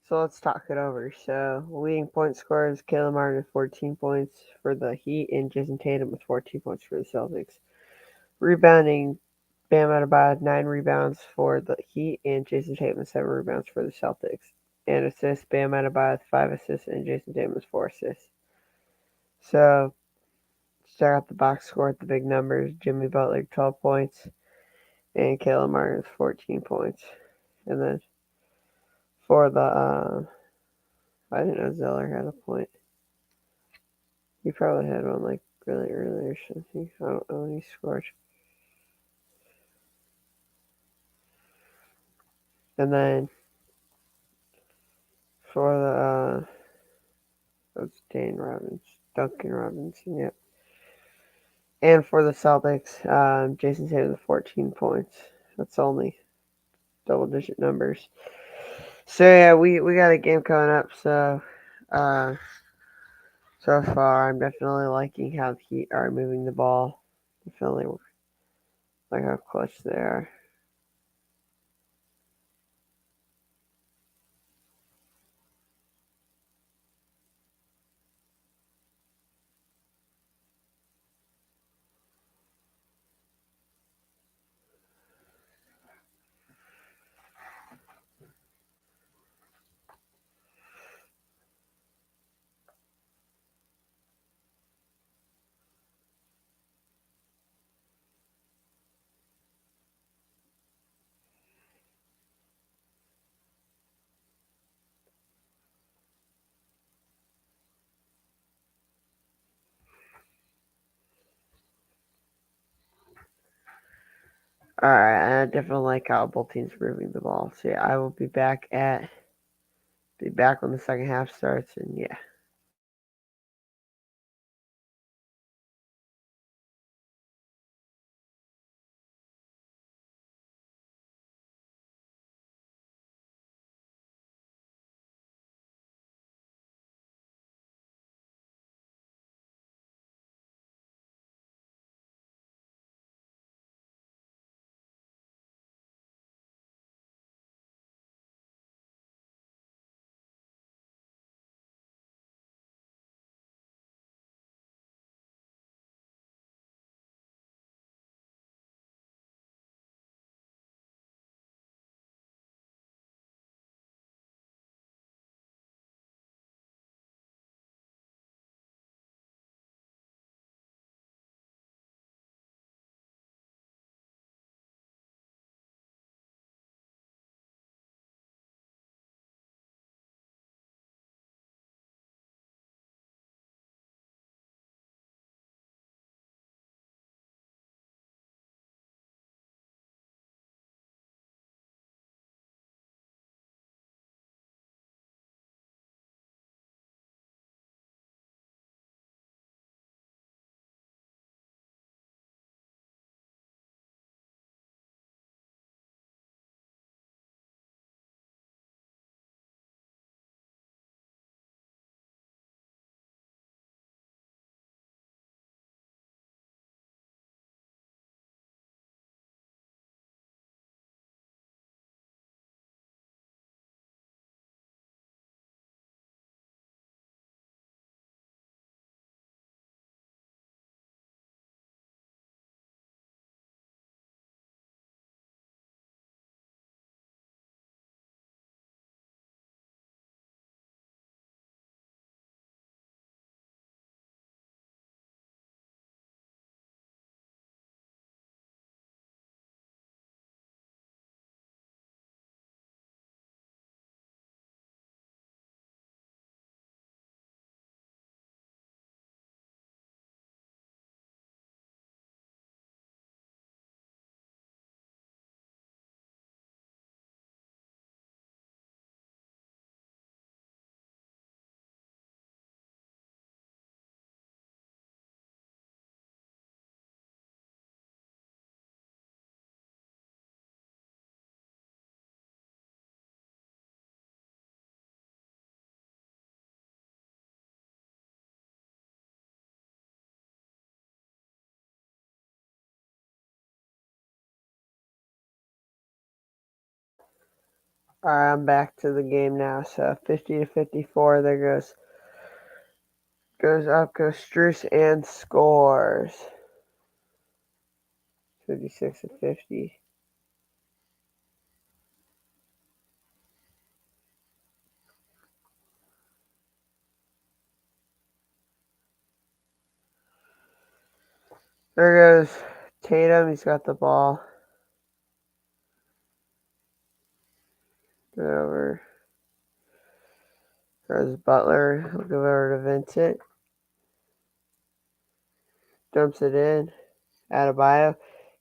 So let's talk it over. So, leading point scorers, Caleb Martin with 14 points for the Heat and Jason Tatum with 14 points for the Celtics. Rebounding, Bam Adebayo 9 rebounds for the Heat and Jason Tatum with 7 rebounds for the Celtics. And assists, Bam Adebayo with 5 assists and Jason Tatum with 4 assists. So, start out the box score with the big numbers. Jimmy Butler 12 points and Caleb Martin with 14 points. And then for the I didn't know Zeller had a point. He probably had one like really early or something. I don't know when he scored. And then for the that's Duncan Robinson, yep. And for the Celtics, Jason Tatum with 14 points. That's only double-digit numbers. So yeah, we got a game coming up. Uh, so far I'm definitely liking how the Heat are moving the ball. Definitely like how clutch they are. Alright, I definitely like how both teams are moving the ball. So yeah, I will be back when the second half starts, and yeah. Alright, I'm back to the game now. So 50-54. There goes up, goes Struce and scores. 56-50. There goes Tatum. He's got the ball. Get over. There's Butler. He'll give it over to Vincent. Dumps it in. Adebayo.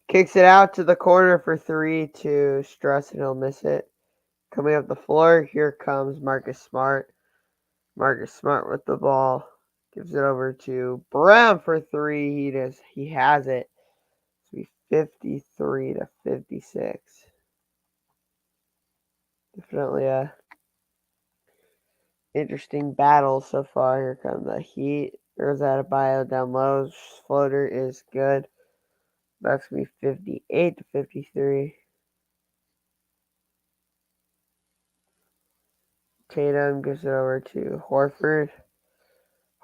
Kicks it out to the corner for three to Struss, and he'll miss it. Coming up the floor, here comes Marcus Smart. Marcus Smart with the ball. Gives it over to Brown for three. He has it. It's 53-56. Definitely a interesting battle so far. Here come the Heat. There's Adebayo down low. Floater is good. That's going to be 58-53. Tatum gives it over to Horford.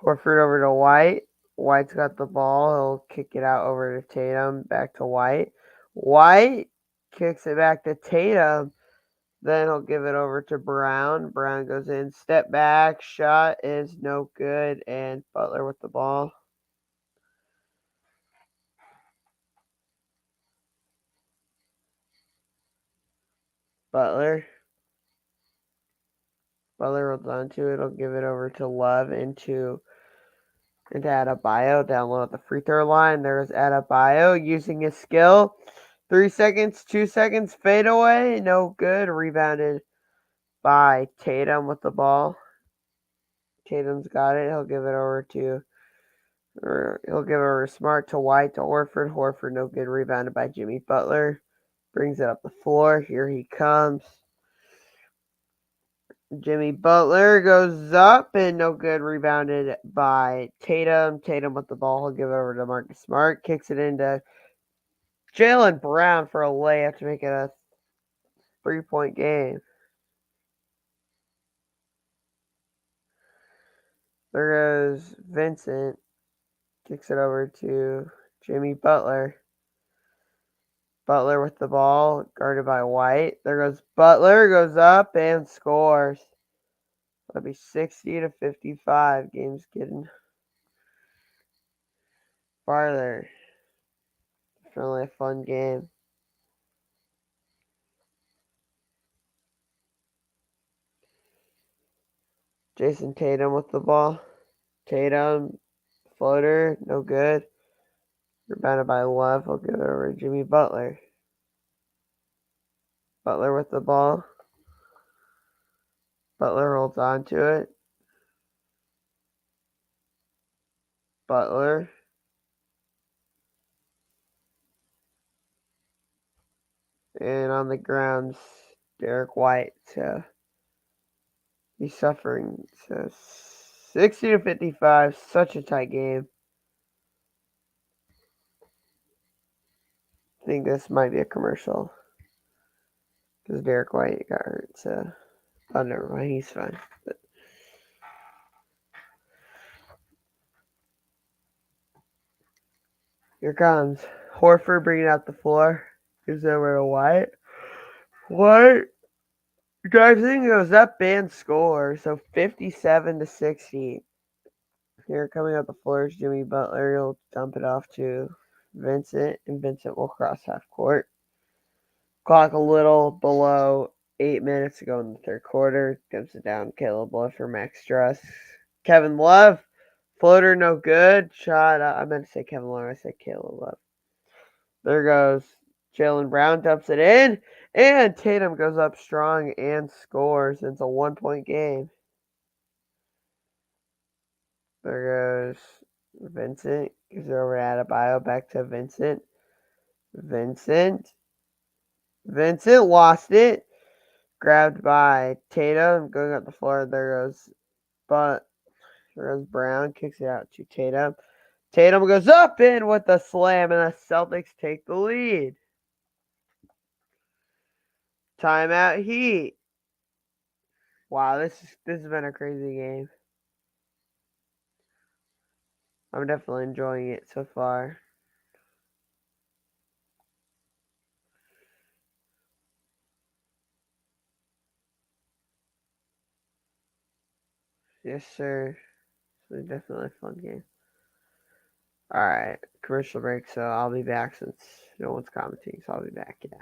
Horford over to White. White's got the ball. He'll kick it out over to Tatum. Back to White. White kicks it back to Tatum. Then he'll give it over to Brown. Brown goes in. Step back. Shot is no good. And Butler with the ball. Butler holds on to it. He'll give it over to Love into Adebayo down low at the free throw line. There's Adebayo using his skill. 3 seconds, 2 seconds, fade away. No good. Rebounded by Tatum with the ball. Tatum's got it. He'll give it over Smart to White to Horford. Horford no good. Rebounded by Jimmy Butler. Brings it up the floor. Here he comes. Jimmy Butler goes up and no good. Rebounded by Tatum. Tatum with the ball. He'll give it over to Marcus Smart. Kicks it into Jaylen Brown for a layup to make it a 3-point game. There goes Vincent. Kicks it over to Jimmy Butler. Butler with the ball, guarded by White. There goes Butler, goes up and scores. That'll be 60-55. Game's getting farther. Definitely a fun game. Jason Tatum with the ball. Tatum, floater, no good. Rebounded by Love. He'll give it over to Jimmy Butler. Butler with the ball. Butler holds on to it. Butler. And on the ground, Derek White. So he's suffering. So 60-55. Such a tight game. I think this might be a commercial. Because Derek White got hurt. So, oh, never mind. He's fine. But here comes Horford bringing out the floor. Gives it over to White. White drives in, goes up and scores. So 57-60. Here coming up the floor is Jimmy Butler. He'll dump it off to Vincent, and Vincent will cross half court. Clock a little below 8 minutes to go in the third quarter. Dumps it down. Caleb Love for Max Struss. Kevin Love. Floater no good. Shot. I meant to say Kevin Love. I said Caleb Love. There goes Jaylen Brown. Dumps it in. And Tatum goes up strong and scores. It's a 1-point game. There goes Vincent. Gives it over to Adebayo. Back to Vincent. Vincent lost it. Grabbed by Tatum. Going up the floor. There goes Brown. Kicks it out to Tatum. Tatum goes up in with the slam, and the Celtics take the lead. Timeout Heat. Wow, this has been a crazy game. I'm definitely enjoying it so far. Yes, sir. It's definitely a fun game. All right, commercial break. So I'll be back since no one's commenting. So I'll be back. Yeah.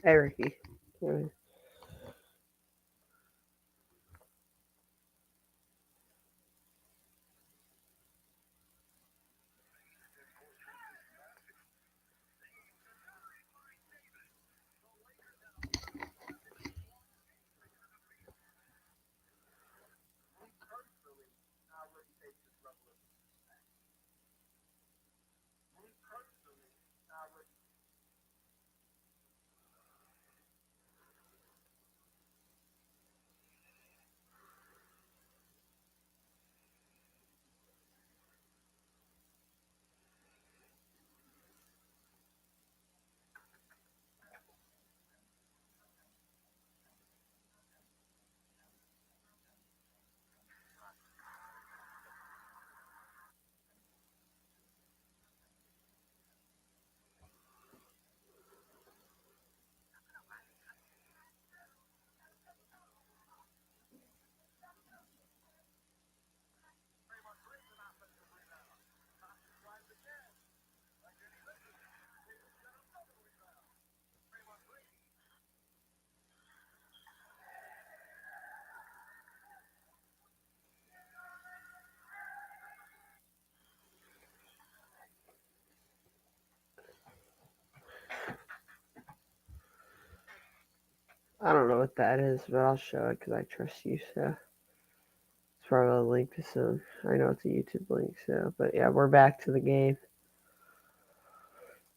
Hey, Ricky. I don't know what that is, but I'll show it because I trust you. So it's probably a link to some. I know it's a YouTube link. So, but yeah, we're back to the game.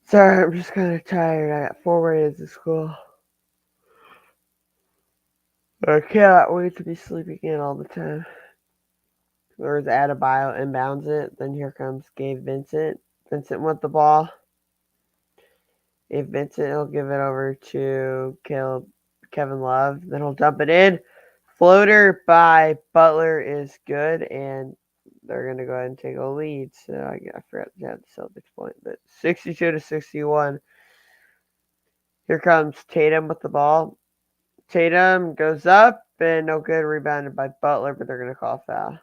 Sorry, I'm just kind of tired. I got 4 days of school. I cannot wait to be sleeping in all the time. There's Adebayo inbounds it. Then here comes Gabe Vincent. Vincent with the ball. If Vincent, he'll give it over to Kevin Love. Then he'll dump it in. Floater by Butler is good, and they're going to go ahead and take a lead. So I forgot to have the Celtics point, but 62-61. Here comes Tatum with the ball. Tatum goes up, and no good. Rebounded by Butler, but they're going to call foul.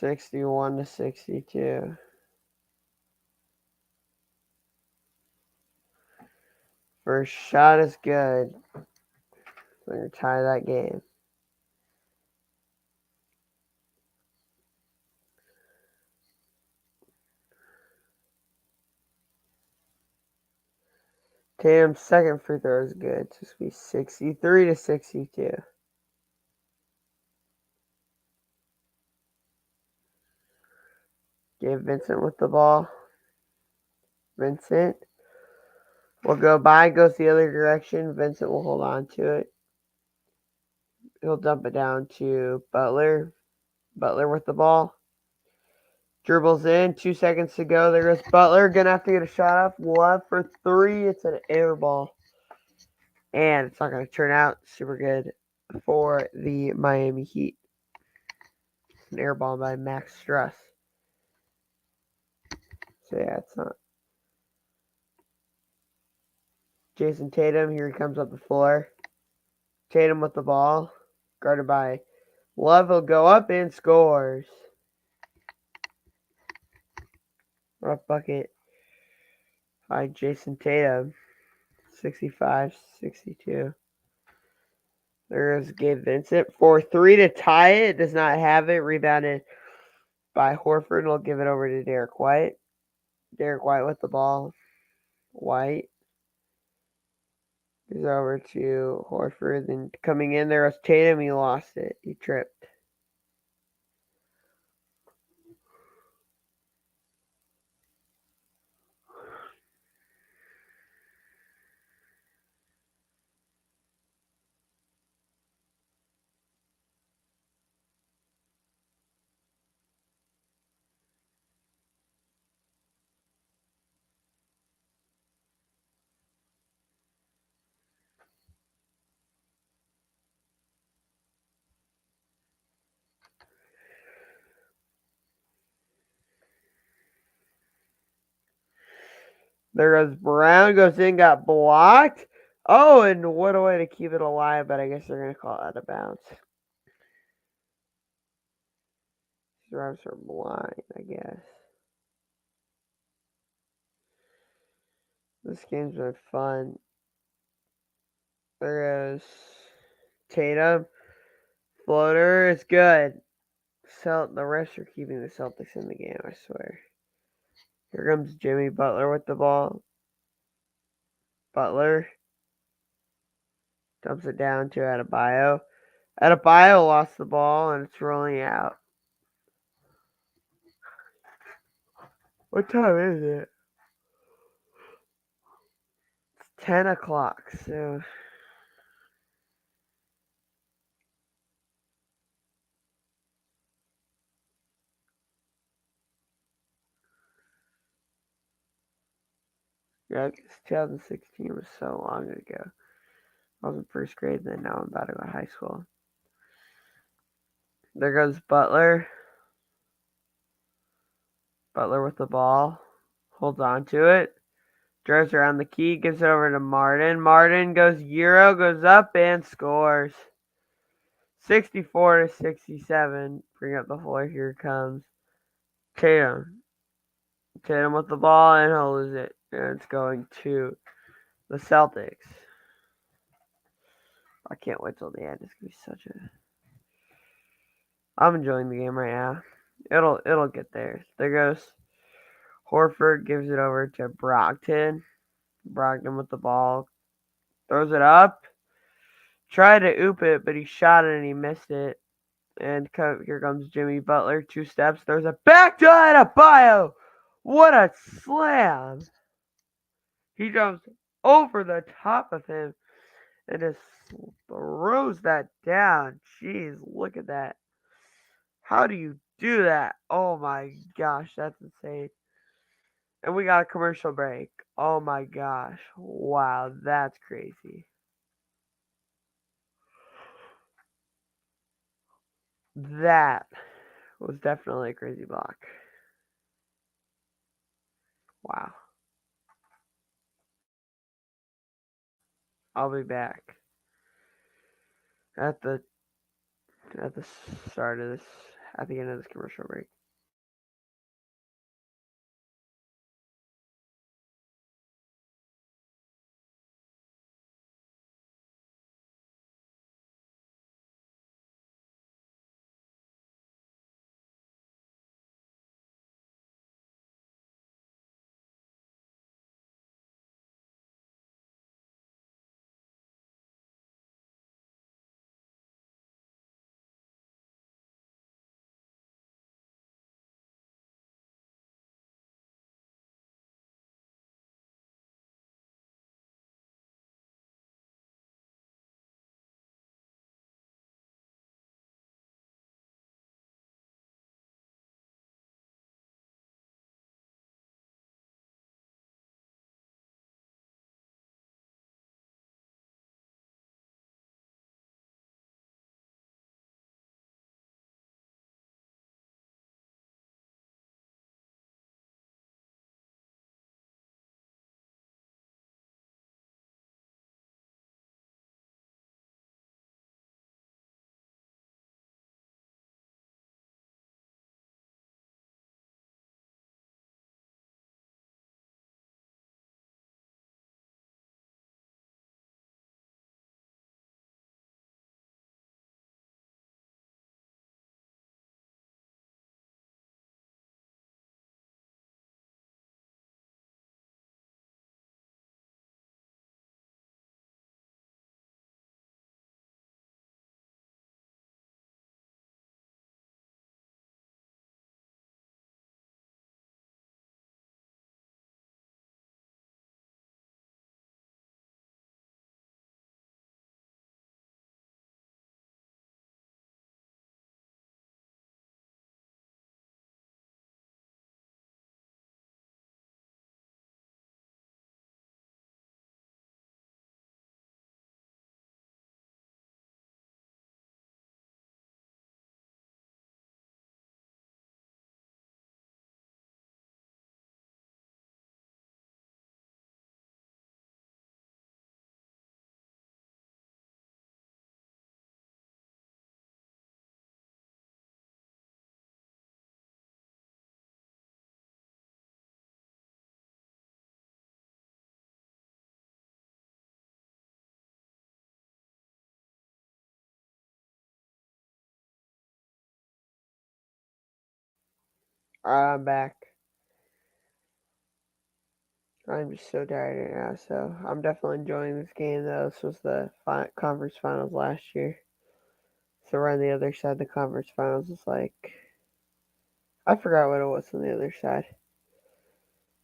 61-62. First shot is good. We're going to tie that game. Tatum's second free throw is good. It's just be 63-62. Gave Vincent with the ball. Vincent will go by, goes the other direction. Vincent will hold on to it. He'll dump it down to Butler. Butler with the ball. Dribbles in. 2 seconds to go. There goes Butler. Gonna have to get a shot up. Left for three. It's an air ball. And it's not going to turn out super good for the Miami Heat. An air ball by Max Struss. So yeah, it's not. Jason Tatum, here he comes up the floor. Tatum with the ball. Guarded by Love. Will go up and scores. Rough bucket by Jason Tatum. 65-62. There's Gabe Vincent for three to tie it. Does not have it. Rebounded by Horford. And will give it over to Derek White. Derek White with the ball. White is over to Horford. Then coming in there was Tatum. He lost it. He tripped. There goes Brown. Goes in. Got blocked. Oh, and what a way to keep it alive. But I guess they're going to call it out of bounds. These refs are blind, I guess. This game's been fun. There goes Tatum. Floater is good. The refs are keeping the Celtics in the game, I swear. Here comes Jimmy Butler with the ball. Butler dumps it down to Adebayo. Adebayo lost the ball and it's rolling out. What time is it? It's 10 o'clock, so yeah, 2016 was so long ago. I was in first grade, then now I'm about to go to high school. There goes Butler. Butler with the ball. Holds on to it. Drives around the key. Gives it over to Martin. Martin goes Euro. Goes up and scores. 64-67. Bring up the floor. Here comes Tatum. Tatum with the ball and he'll lose it. And it's going to the Celtics. I can't wait till the end. It's gonna be such a. I'm enjoying the game right now. It'll get there. There goes Horford. Gives it over to Brogdon. Brogdon with the ball. Throws it up. Tried to oop it, but he shot it and he missed it. And here comes Jimmy Butler. 2 steps. There's a back to Adebayo. What a slam! He jumps over the top of him and just throws that down. Jeez, look at that. How do you do that? Oh my gosh, that's insane. And we got a commercial break. Oh my gosh. Wow, that's crazy. That was definitely a crazy block. Wow. I'll be back at the at the start of this, at the end of this commercial break. I'm back. I'm just so tired right now, so I'm definitely enjoying this game, though. This was the conference finals last year. So we're on the other side. The conference finals is like, I forgot what it was on the other side.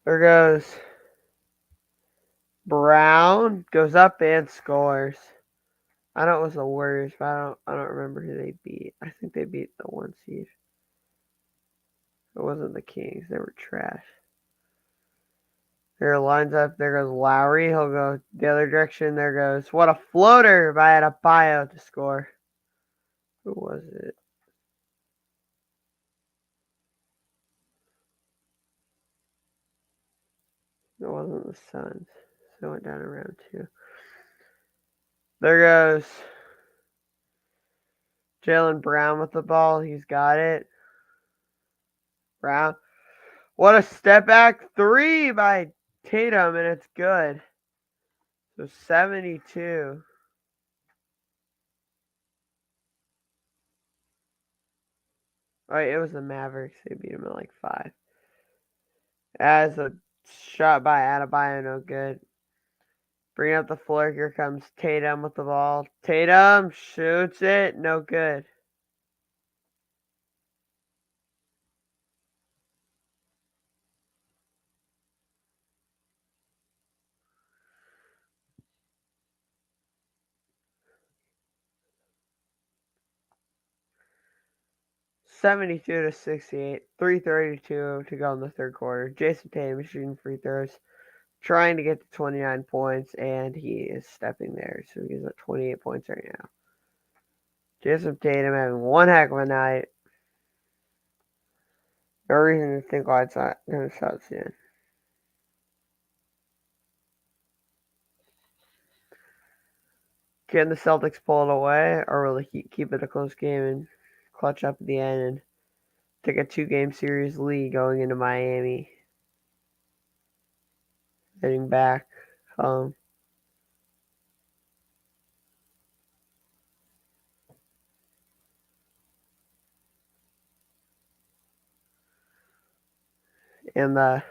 There goes Brown, goes up and scores. I know it was the Warriors, but I don't remember who they beat. I think they beat the 1 seed. It wasn't the Kings. They were trash. There lines up. There goes Lowry. He'll go the other direction. There goes, what a floater by Adebayo to score. Who was it? It wasn't the Suns. So it went down to round 2. There goes Jaylen Brown with the ball. He's got it. Brown. What a step back 3 by Tatum, and it's good. So 72. Oh, it was the Mavericks. They beat him at like 5. As a shot by Adebayo, no good. Bring up the floor. Here comes Tatum with the ball. Tatum shoots it. No good. '72 to 68. 3:32 to go in the third quarter. Jason Tatum is shooting free throws, trying to get to 29 points, and he is stepping there. So he's at 28 points right now. Jason Tatum having one heck of a night. No reason to think why it's not going to shut soon. Can the Celtics pull it away, or will they keep it a close game and clutch up at the end and take a 2-game series lead going into Miami? Heading back home. And the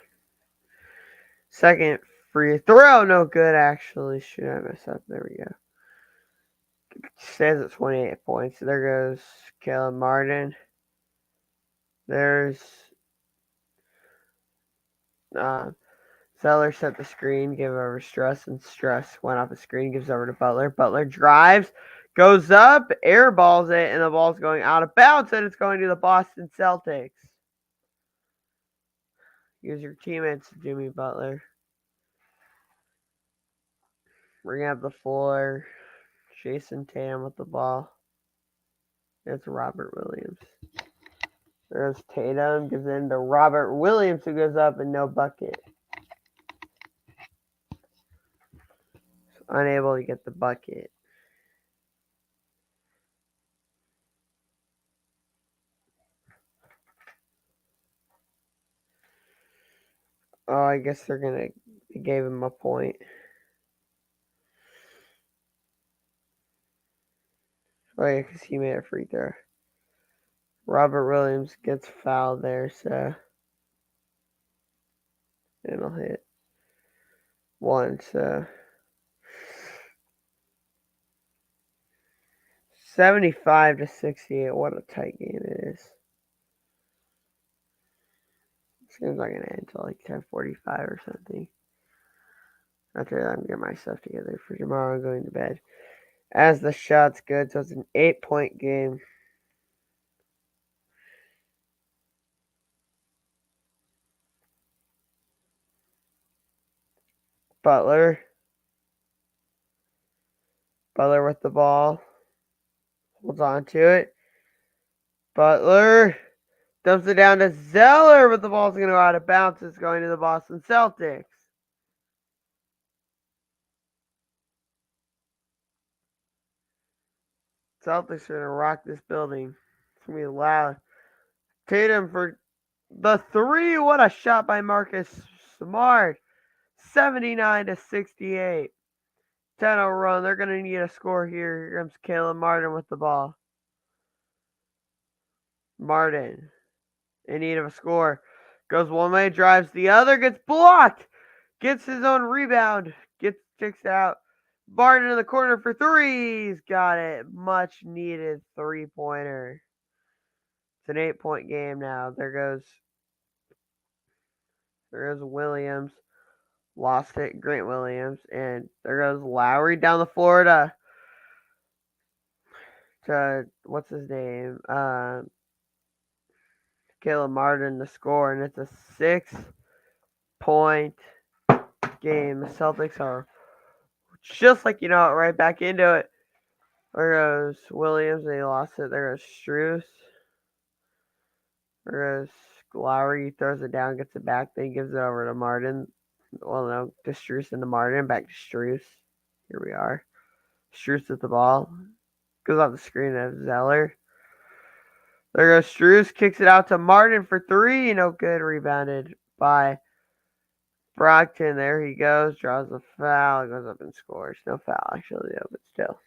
second free throw, no good actually. Shoot, I messed up. There we go. Stays at 28 points. There goes Caleb Martin. There's Zeller set the screen, give over Struss, and Struss went off the screen, gives over to Butler. Butler drives, goes up, airballs it, and the ball's going out of bounds, and it's going to the Boston Celtics. Use your teammates, Jimmy Butler. Bring up the floor. Jason Tatum with the ball. It's Robert Williams. There's Tatum, gives in to Robert Williams, who goes up and no bucket. Unable to get the bucket. Oh, I guess they gave him a point. Oh yeah, because he made a free throw. Robert Williams gets fouled there, so it'll hit one. So 75 to 68. What a tight game it is. Seems like an end until like 10:45 or something. After that, I'm getting my stuff together for tomorrow and going to bed. As the shot's good, so it's an 8-point game. Butler with the ball. Holds on to it. Butler dumps it down to Zeller, but the ball's going to go out of bounds. It's going to the Boston Celtics. Celtics are going to rock this building. It's going to be loud. Tatum for the 3. What a shot by Marcus Smart. 79 to 68. 10-0 run. They're going to need a score here. Here comes Caleb Martin with the ball. Martin in need of a score. Goes one way, drives the other, gets blocked. Gets his own rebound. Kicks out. Barton in the corner for threes. Got it. Much needed 3-pointer. It's an 8-point game now. There goes Williams. Lost it. Grant Williams. And there goes Lowry down the floor to what's his name? Caleb Martin to score, and it's a 6-point game. The Celtics are just like right back into it. There goes Williams. They lost it. There goes Strus. There goes Lowry. Throws it down, gets it back. Then he gives it over to Martin. Well, no, to Strus and to Martin. Back to Strus. Here we are. Strus with the ball. Goes off the screen of Zeller. There goes Strus. Kicks it out to Martin for three. No good. Rebounded by Brockton. There he goes. Draws a foul. Goes up and scores. No foul, actually, though, but still.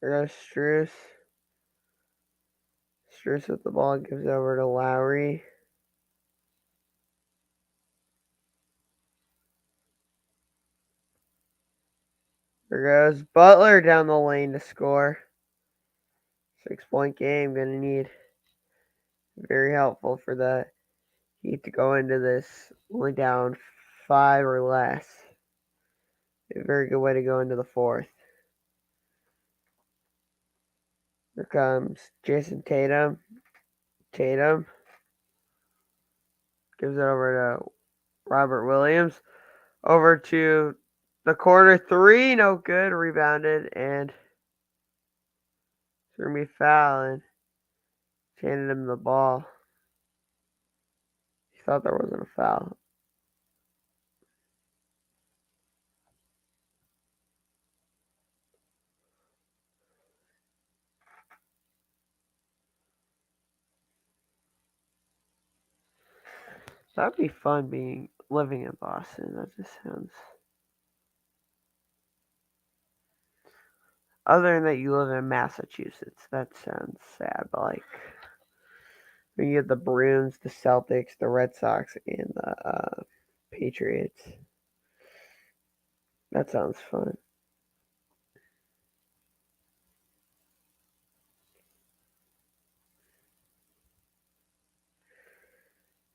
There goes Strus. Strus with the ball. Gives over to Lowry. There goes Butler down the lane to score. 6-point game. Gonna need very helpful for the Heat to go into this only down 5 or less. A very good way to go into the fourth. Here comes Jason Tatum. Tatum gives it over to Robert Williams. Over to the corner three. No good. Rebounded. And threw me foul and handed him the ball. He thought there wasn't a foul. That'd be fun living in Boston. That just sounds. Other than that, you live in Massachusetts. That sounds sad. But when you get the Bruins, the Celtics, the Red Sox, and the Patriots, that sounds fun.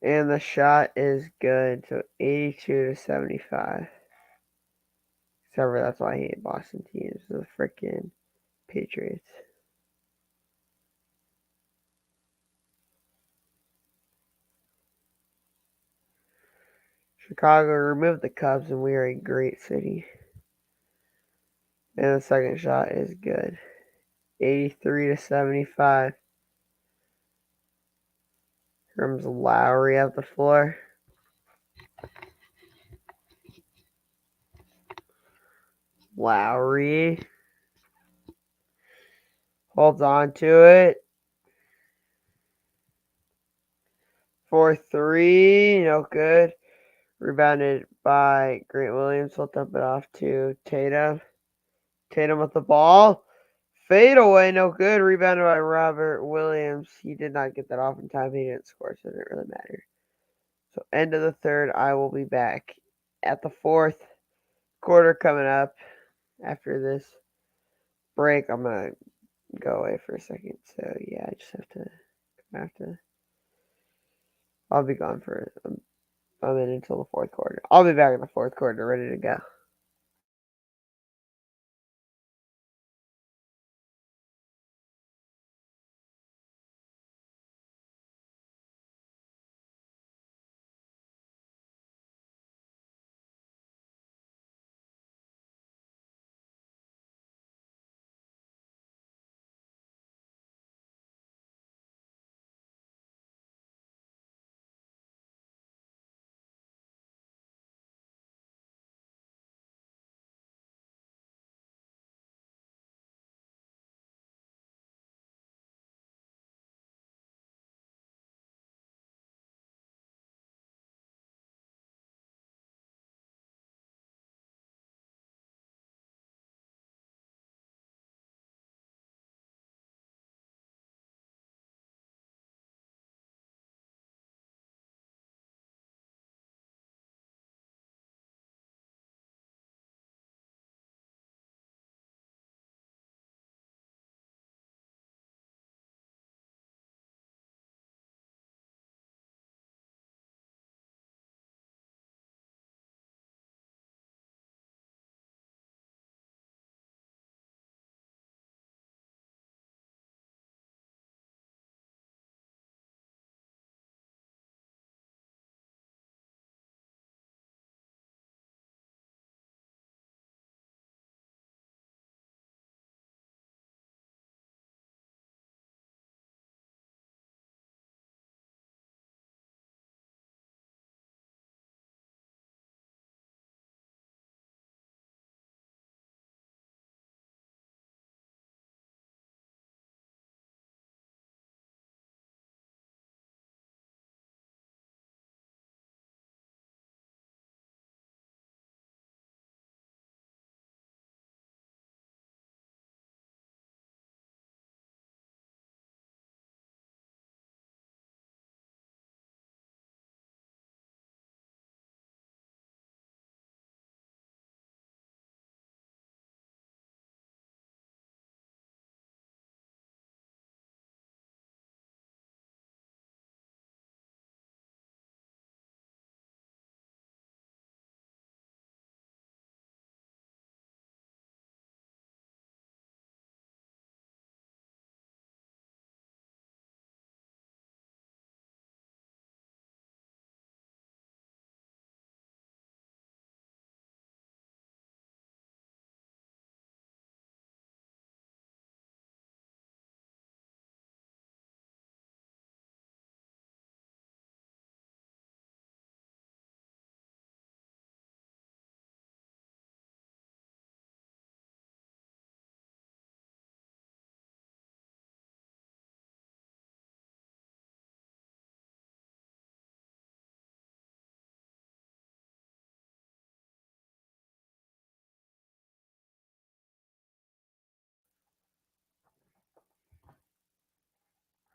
And the shot is good. So 82-75. Except for that's why I hate Boston teams. The freaking Patriots. Chicago removed the Cubs, and we are a great city. And the second shot is good. 83-75. Here comes Lowry up the floor. Lowry holds on to it. For three. No good. Rebounded by Grant Williams. He'll dump it off to Tatum. Tatum with the ball. Fade away, no good. Rebounded by Robert Williams. He did not get that off in time. He didn't score, so it didn't really matter. So end of the third, I will be back at the fourth quarter coming up. After this break, I'm gonna go away for a second. So yeah, I just have to. I'll be gone for I'm in until the fourth quarter. I'll be back in the fourth quarter, ready to go.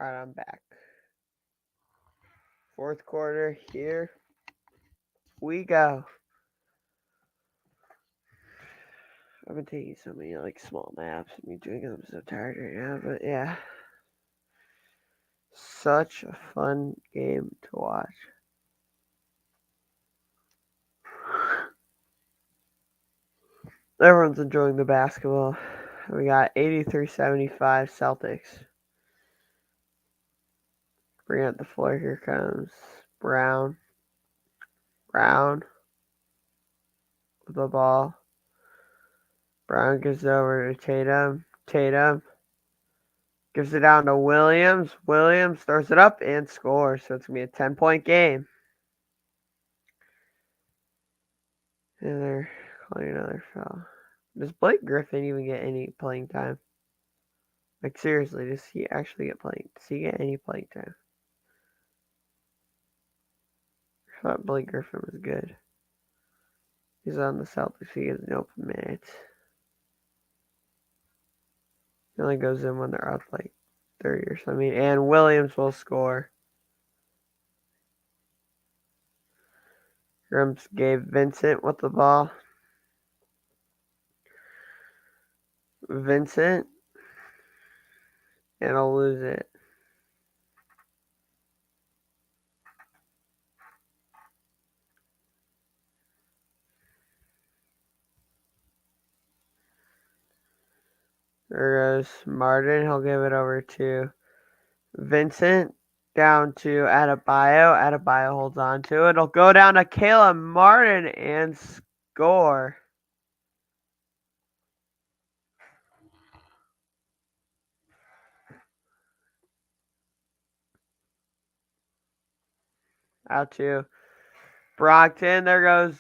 Alright, I'm back. Fourth quarter, here we go. I've been taking so many small naps and me drinking. I'm so tired right now, but yeah. Such a fun game to watch. Everyone's enjoying the basketball. We got 83-75 Celtics. Bring up the floor. Here comes Brown. Brown with the ball. Brown gives it over to Tatum. Tatum gives it down to Williams. Williams throws it up and scores. So it's going to be a 10-point game. And they're calling another foul. Does Blake Griffin even get any playing time? Like, seriously, does he actually get playing? Does he get any playing time? I thought Blake Griffin was good. He's on the Celtics. He gets no minutes. He only goes in when they're up like 30 or something. And Williams will score. Grumps gave Vincent with the ball. Vincent. And I'll lose it. There goes Martin. He'll give it over to Vincent. Down to Adebayo. Adebayo holds on to it. It'll go down to Caleb Martin and score. Out to Brockton. There goes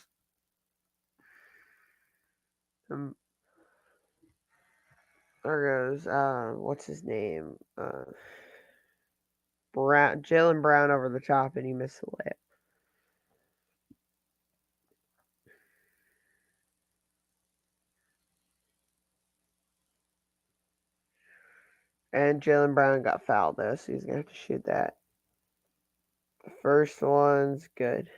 what's his name? Brown, Jaylen Brown over the top, and he missed the layup. And Jaylen Brown got fouled though, so he's gonna have to shoot that. The first one's good.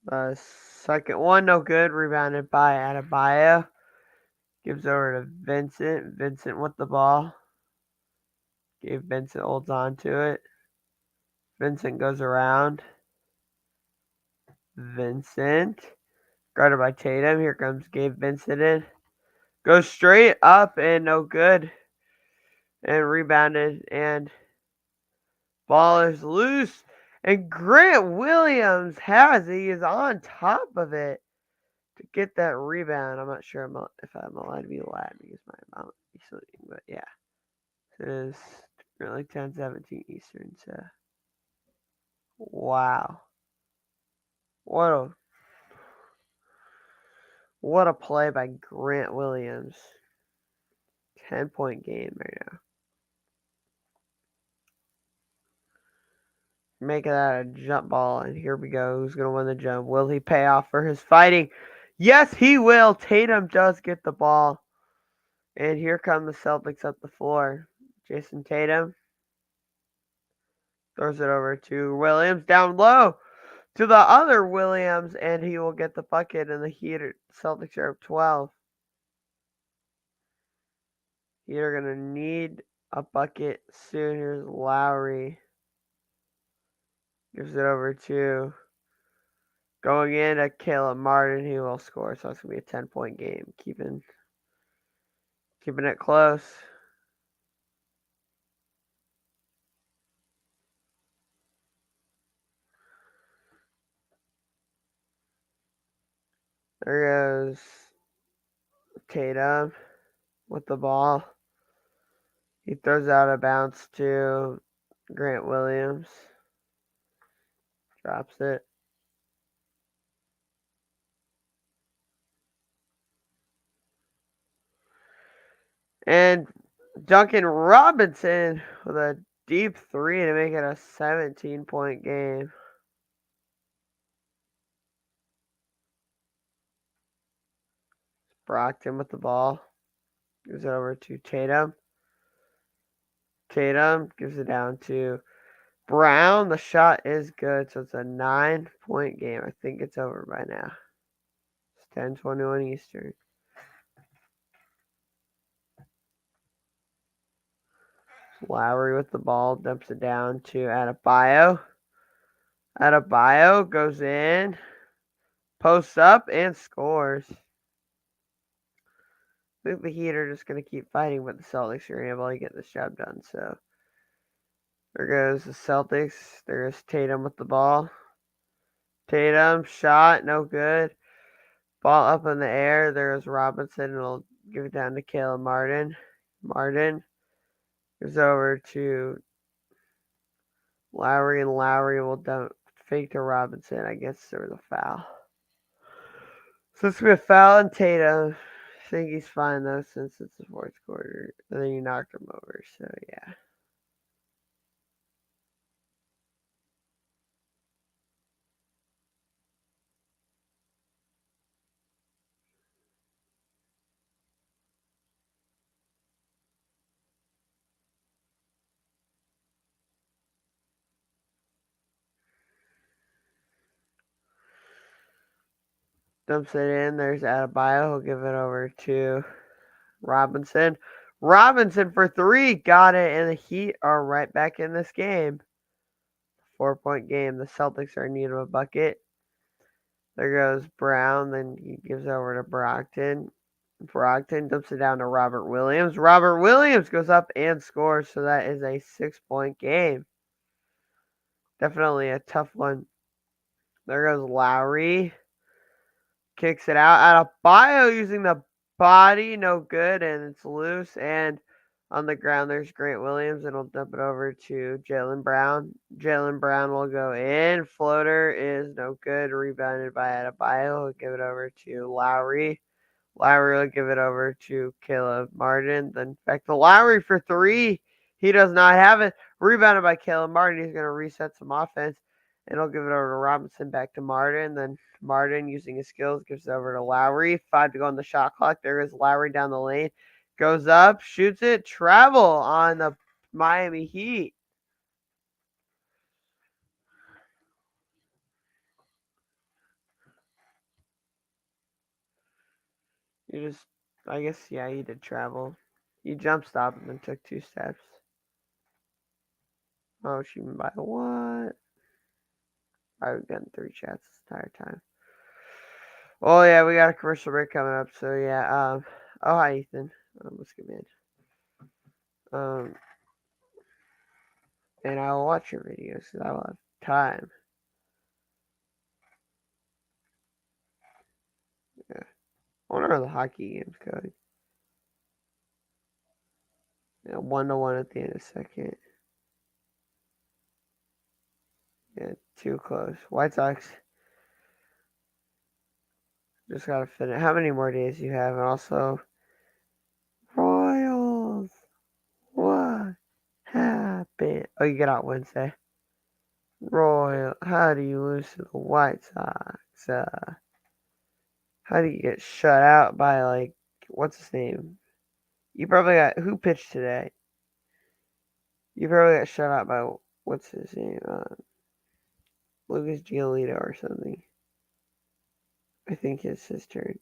The second one, no good. Rebounded by Adebayo. Gives over to Vincent. Vincent with the ball. Gave Vincent, holds on to it. Vincent goes around. Vincent. Guarded by Tatum. Here comes Gabe Vincent in. Goes straight up and no good. And rebounded. And ball is loose. And Grant Williams he is on top of it to get that rebound. I'm not sure if I'm allowed to be loud because my mom is sleeping, but yeah. It is really 10:17 Eastern, so wow. What a play by Grant Williams. 10-point game right now. Making that a jump ball, and here we go. Who's gonna win the jump? Will he pay off for his fighting? Yes, he will. Tatum does get the ball. And here come the Celtics up the floor. Jason Tatum throws it over to Williams down low to the other Williams, and he will get the bucket. And the Celtics are up 12. You're gonna need a bucket soon. Here's Lowry. Gives it over to going in at Caleb Martin. He will score, so it's gonna be a 10-point game. Keeping it close. There goes Tatum with the ball. He throws out a bounce to Grant Williams. Drops it. And Duncan Robinson with a deep three to make it a 17-point game. Brockton with the ball. Gives it over to Tatum. Tatum gives it down to Brown. The shot is good, so it's a 9-point game. I think it's over by now. It's 10:21 Eastern. Lowry with the ball, dumps it down to Adebayo. Adebayo goes in, posts up, and scores. I think the Heat are just going to keep fighting, but the Celtics are able to get this job done. So there goes the Celtics. There's Tatum with the ball. Tatum, shot, no good. Ball up in the air. There's Robinson, and he'll give it down to Caleb Martin. Martin goes over to Lowry, and Lowry will dump fake to Robinson. I guess there was a foul. So it's going to be a foul on Tatum. I think he's fine, though, since it's the fourth quarter. And then you knocked him over, so yeah. Dumps it in. There's Adebayo. He'll give it over to Robinson. Robinson for three. Got it. And the Heat are right back in this game. 4-point game. The Celtics are in need of a bucket. There goes Brown. Then he gives over to Brockton. Brockton dumps it down to Robert Williams. Robert Williams goes up and scores. So that is a 6-point game. Definitely a tough one. There goes Lowry. Kicks it out. Adebayo using the body. No good. And it's loose. And on the ground, there's Grant Williams. And he'll dump it over to Jaylen Brown. Jaylen Brown will go in. Floater is no good. Rebounded by Adebayo. He'll give it over to Lowry. Lowry will give it over to Caleb Martin. Then back to Lowry for three. He does not have it. Rebounded by Caleb Martin. He's going to reset some offense. And he'll give it over to Robinson. Back to Martin. Then Martin, using his skills, gives it over to Lowry. 5 to go on the shot clock. There is Lowry down the lane. Goes up, shoots it. Travel on the Miami Heat. You just, I guess, yeah, he did travel. He jump stopped and then took 2 steps. Oh, shooting by what? I've gotten 3 shots this entire time. Oh yeah, we got a commercial break coming up. So yeah, oh hi Ethan. Let's get in. Um, and I will watch your videos because I will have time. Yeah. I wonder how the hockey game's going. Yeah, 1-1 at the end of the second. Yeah, too close. White Sox just gotta finish. How many more days do you have? And also, Royals. What happened? Oh, you get out Wednesday. Royal. How do you lose to the White Sox? How do you get shut out by like what's his name? You probably got who pitched today? You probably got shut out by what's his name? Lucas Giolito or something. I think it's his turn.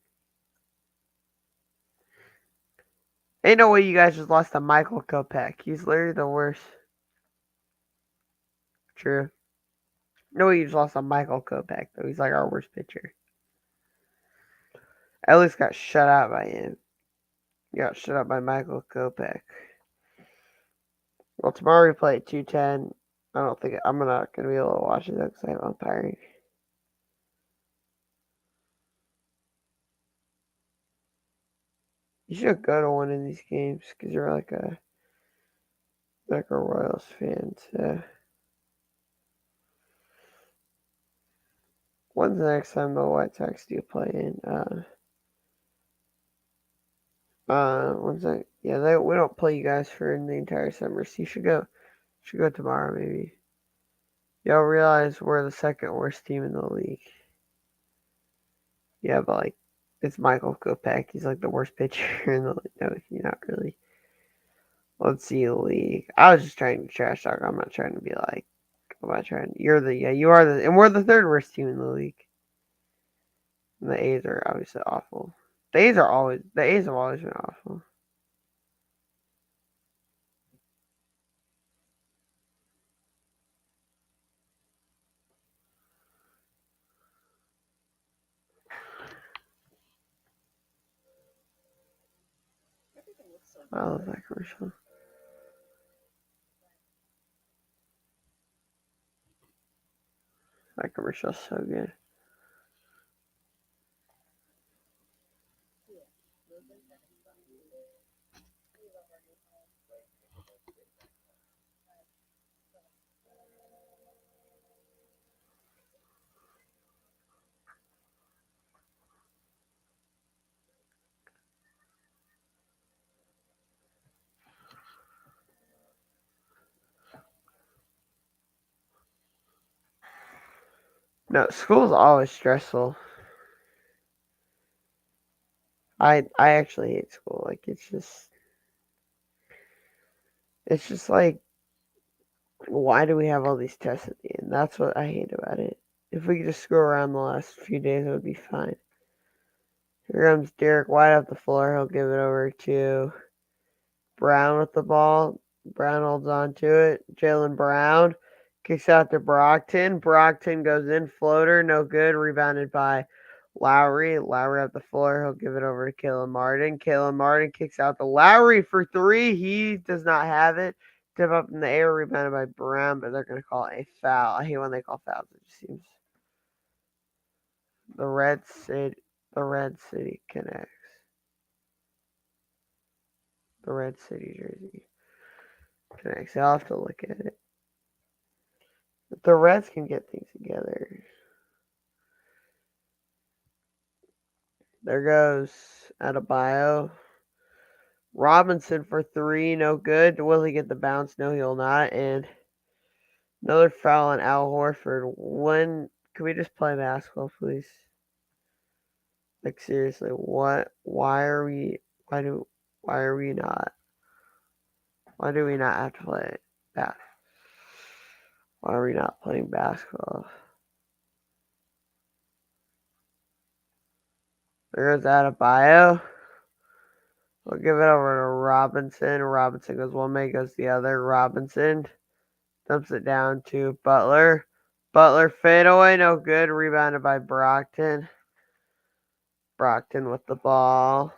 Ain't no way you guys just lost to Michael Kopech. He's literally the worst. True. No way you just lost to Michael Kopech though. He's like our worst pitcher. At least got shut out by him. You got shut out by Michael Kopech. Well, tomorrow we play at 2:10. I don't think I'm not gonna be able to watch it though because I have umpiring. You should go to one of these games because you're like a Royals fan. So when's the next time the White Sox do play in One sec. Yeah, we don't play you guys for the entire summer, so you should go. Should go tomorrow, maybe. Y'all realize we're the second worst team in the league. Yeah, but like, it's Michael Kopech. He's like the worst pitcher in the league. No, you're not really. Let's see the league. I was just trying to trash talk. I'm not trying to be like, I'm not trying. You are the, and we're the third worst team in the league. And the A's are obviously awful. The A's have always been awful. I love that commercial. That commercial's so good. No, school's always stressful. I actually hate school. Like it's just like, why do we have all these tests at the end? That's what I hate about it. If we could just screw around the last few days, it would be fine. Here comes Derek White up the floor. He'll give it over to Brown with the ball. Brown holds on to it. Jalen Brown kicks out to Brockton. Brockton goes in. Floater, no good. Rebounded by Lowry. Lowry up the floor. He'll give it over to Kalen Martin. Kalen Martin kicks out to Lowry for three. He does not have it. Tip up in the air. Rebounded by Brown, but they're going to call it a foul. I hate when they call fouls. It just seems the Red City. The Red City connects. The Red City jersey connects. I'll have to look at it. But the Reds can get things together. There goes Adebayo. Robinson for three, no good. Will he get the bounce? No, he'll not. And another foul on Al Horford. Can we just play basketball, please? Like seriously, what? Why are we? Why do? Why are we not? Why do we not have to play that? Why are we not playing basketball? There goes Adebayo. We'll give it over to Robinson. Robinson goes one way, goes the other. Robinson dumps it down to Butler. Butler fadeaway, no good. Rebounded by Brockton. Brockton with the ball.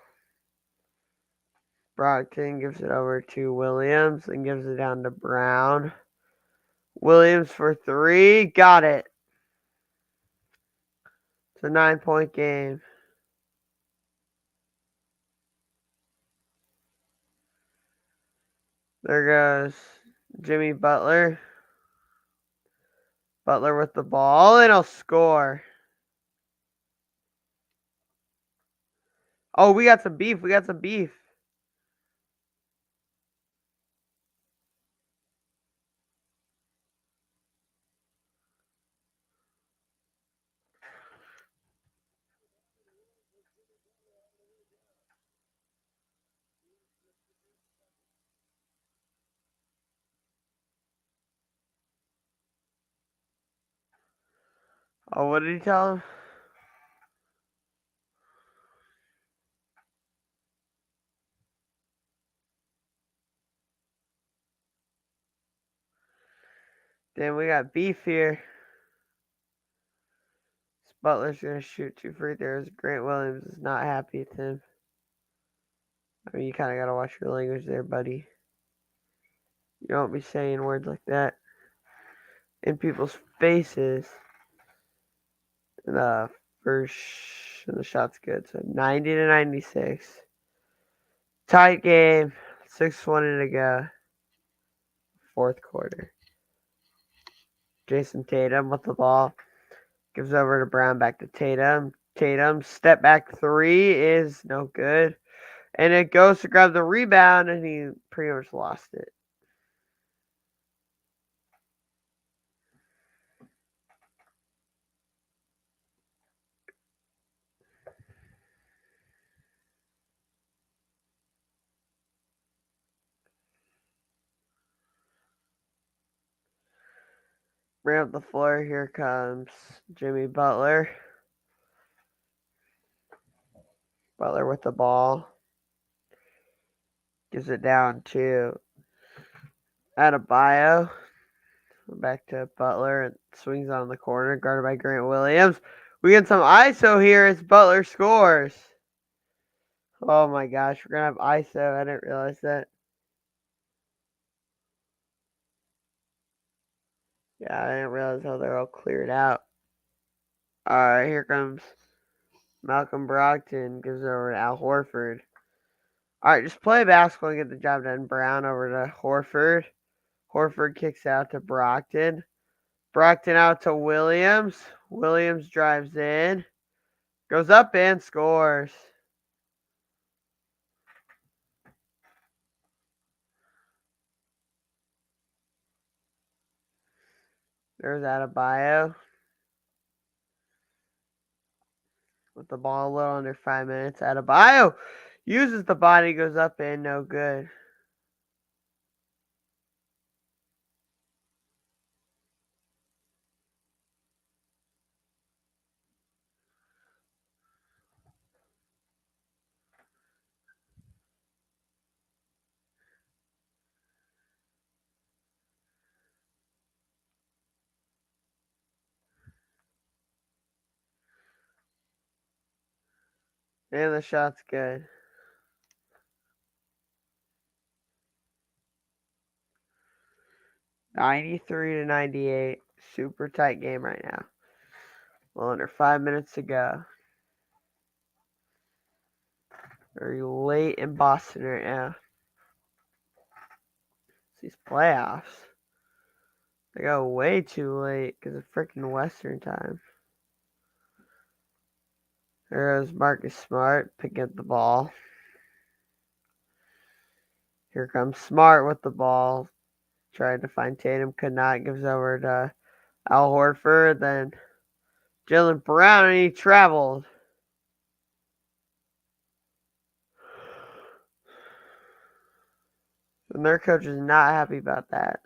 Brockton gives it over to Williams and gives it down to Brown. Williams for three. Got it. It's a 9-point game. There goes Jimmy Butler. Butler with the ball, and he'll score. Oh, we got some beef. We got some beef. Oh, what did he tell him? Damn, we got beef here. Butler's gonna shoot two free throws. Grant Williams is not happy with him. I mean, you kind of gotta watch your language there, buddy. You don't be saying words like that in people's faces. And the first, and the shot's good. So 90-96. Tight game. 6:20 to go. Fourth quarter. Jason Tatum with the ball. Gives over to Brown, back to Tatum. Tatum, step back three is no good. And it goes to grab the rebound, and he pretty much lost it. Bring up the floor. Here comes Jimmy Butler. Butler with the ball. Gives it down to Adebayo. Back to Butler. It swings on the corner. Guarded by Grant Williams. We get some ISO here as Butler scores. Oh my gosh, we're going to have ISO. I didn't realize that. Yeah, I didn't realize how they're all cleared out. Alright, here comes Malcolm Brogdon. Gives it over to Al Horford. Alright, just play basketball and get the job done. Brown over to Horford. Horford kicks out to Brogdon. Brogdon out to Williams. Williams drives in. Goes up and scores. There's Adebayo. With the ball a little under 5 minutes. Adebayo uses the body, goes up and no good. And the shot's good. $93-98. Super tight game right now. Well, under 5 minutes to go. Very late in Boston right now. These playoffs. They go way too late because of freaking Western time. There goes Marcus Smart picking up the ball. Here comes Smart with the ball. Tried to find Tatum, could not. Gives over to Al Horford. Then Jaylen Brown, and he traveled. And their coach is not happy about that.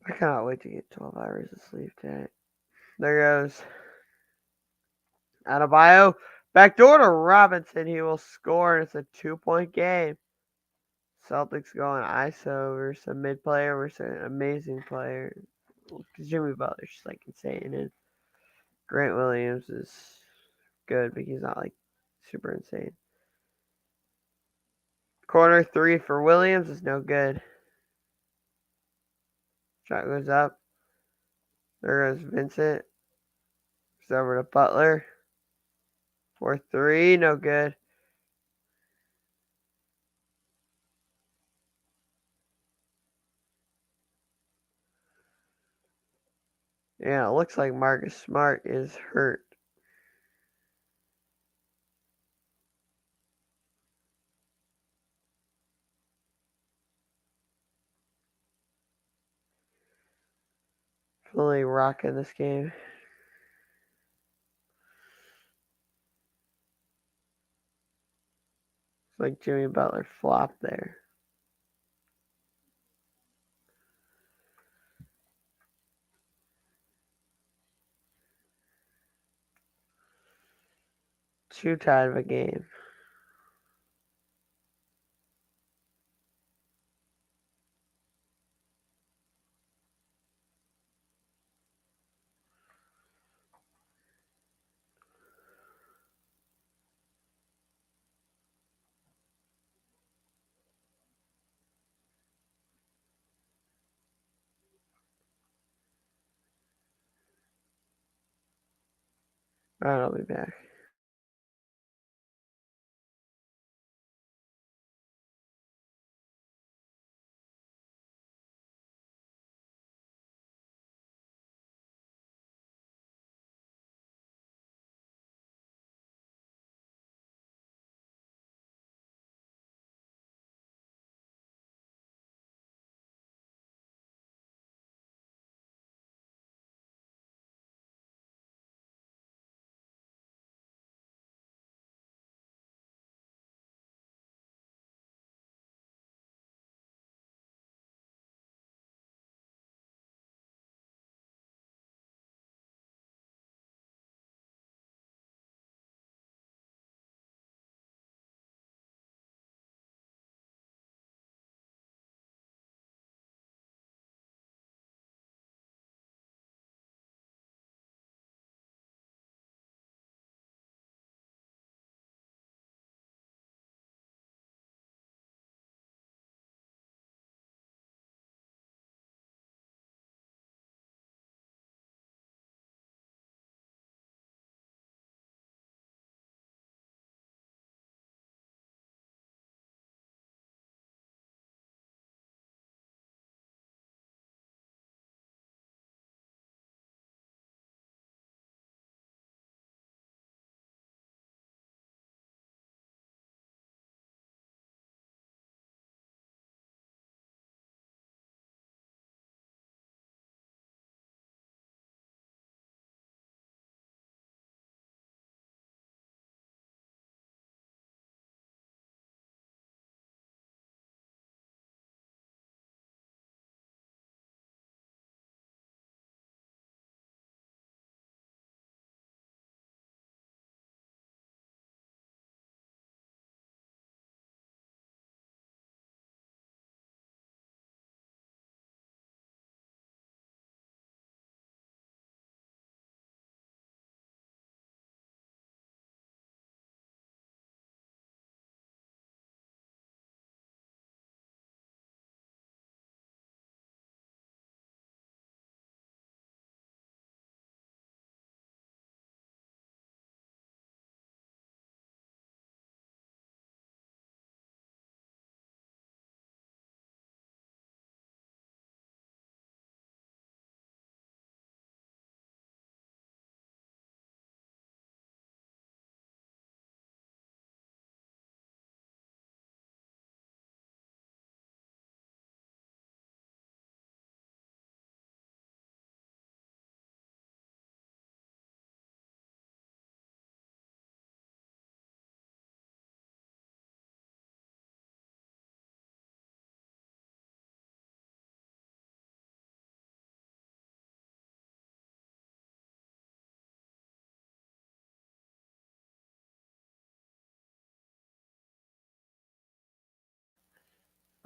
I cannot wait to get 12 hours of sleep today. There goes Adebayo. Backdoor to Robinson. He will score, and it's a 2-point game. Celtics going ISO versus a mid player versus an amazing player. Because Jimmy Butler's just like insane, and Grant Williams is good, but he's not like super insane. Corner three for Williams is no good. Shot goes up. There goes Vincent. It's over to Butler. 4-3, no good. Yeah, it looks like Marcus Smart is hurt. Fully rocking this game. It's like Jimmy Butler flopped there. Too tight of a game. Alright, I'll be back.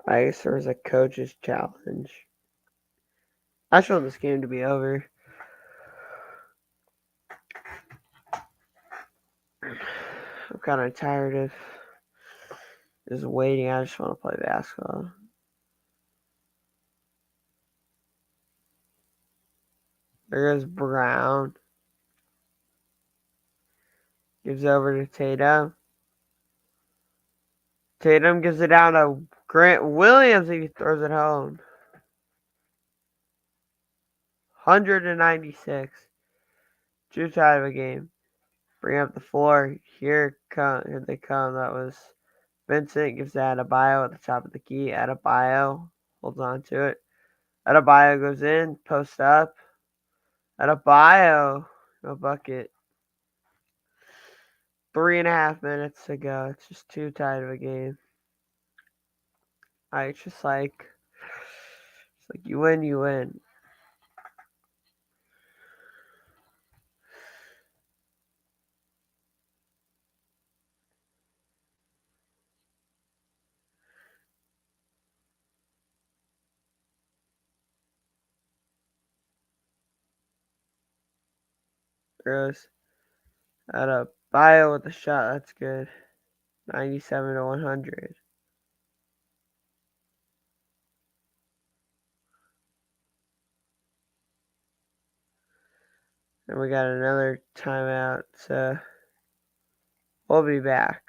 I guess there was a coach's challenge. I just want this game to be over. I'm kind of tired of just waiting. I just want to play basketball. There goes Brown. Gives over to Tatum. Tatum gives it down to Grant Williams and he throws it home. 196. Too tight of a game. Bring up the floor. Here they come. That was Vincent. Gives that Adebayo at the top of the key. Adebayo holds on to it. Adebayo goes in. Post up. Adebayo. No bucket. 3.5 minutes to go. It's just too tight of a game. It's just like you win, you win. Gross. Adebayo with the shot. That's good. 97 to 100. And we got another timeout, so we'll be back.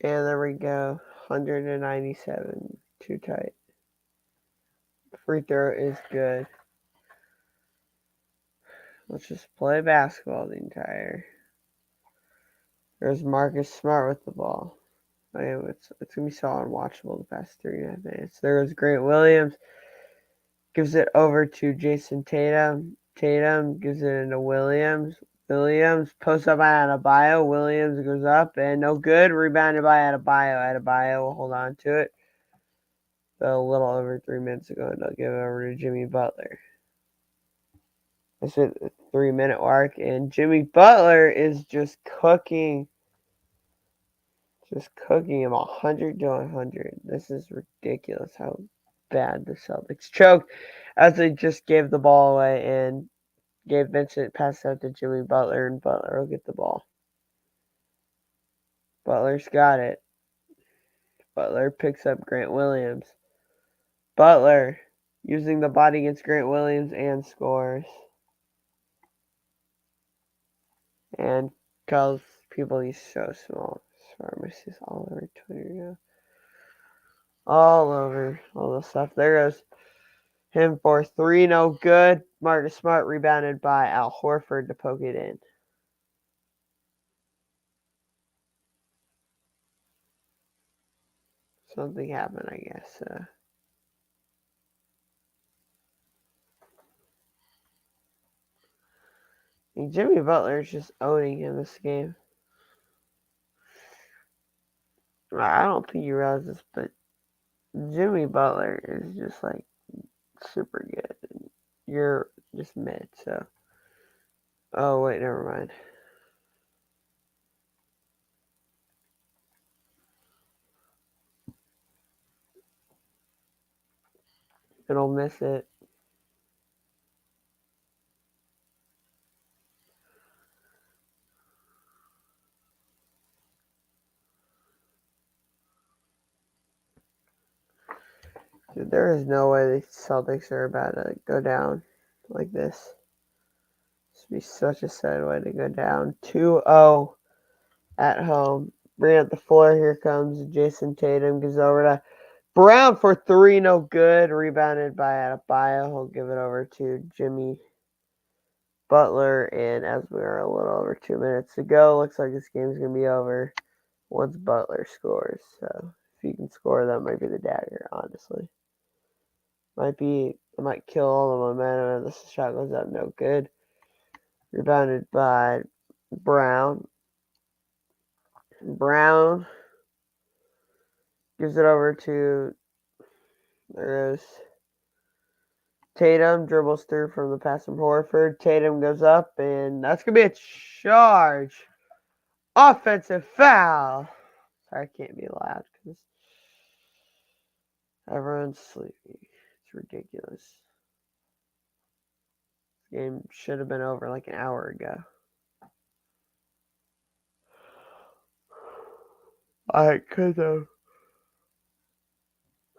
And there we go. 197. Too tight. Free throw is good. Let's just play basketball the entire. There's Marcus Smart with the ball. It's gonna be so unwatchable the past 3.5 minutes. There was Grant Williams. Gives it over to Jason Tatum. Tatum gives it into Williams. Williams posts up on Adebayo. Williams goes up and no good. Rebounded by Adebayo. Adebayo will hold on to it. So a little over 3 minutes ago, and they'll give it over to Jimmy Butler. It's at the 3 minute mark, and Jimmy Butler is just cooking him 100 to 100. This is ridiculous how bad the Celtics choked as they just gave the ball away and gave Vincent pass out to Jimmy Butler, and Butler will get the ball. Butler's got it. Butler picks up Grant Williams. Butler using the body against Grant Williams and scores. And tells people he's so small. Pharmacists all over Twitter now. All over all the stuff. There goes him for three, no good. Marcus Smart rebounded by Al Horford to poke it in. Something happened, I guess. Jimmy Butler is just owning him this game. I don't think you realize this, but Jimmy Butler is just like super good. And you're just mid, so. Oh, wait, never mind. It'll miss it. Dude, there is no way the Celtics are about to go down like this. This would be such a sad way to go down. 2-0 at home. Bring up the floor. Here comes Jason Tatum. Gives over to Brown for three. No good. Rebounded by Adebayo. He'll give it over to Jimmy Butler. And as we are a little over 2 minutes to go, looks like this game's going to be over once Butler scores. So if he can score, that might be the dagger, honestly. It might kill all the momentum, and this shot goes up no good. Rebounded by Brown. Brown gives it over to, there goes Tatum, dribbles through from the pass from Horford. Tatum goes up, and that's going to be a charge. Offensive foul. Sorry, I can't be loud because everyone's sleepy. It's ridiculous. This game should have been over like an hour ago. I could have.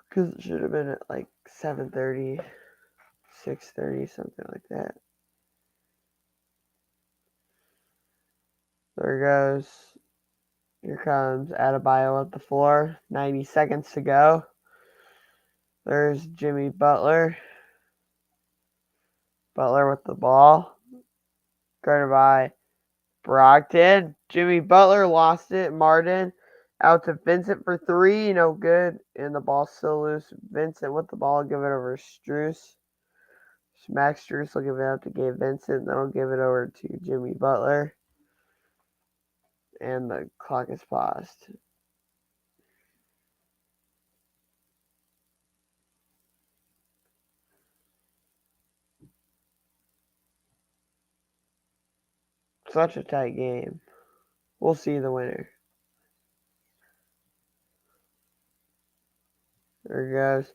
Because it should have been at like 7:30, 6:30, something like that. There goes. Here comes Adebayo up the floor. 90 seconds to go. There's Jimmy Butler. Butler with the ball. Guarded by Brogdon. Jimmy Butler lost it. Martin out to Vincent for three. No good. And the ball still loose. Vincent with the ball. Give it over to Strus. Max Strus will give it out to Gabe Vincent. Then he'll give it over to Jimmy Butler. And the clock is paused. Such a tight game. We'll see the winner. There he goes.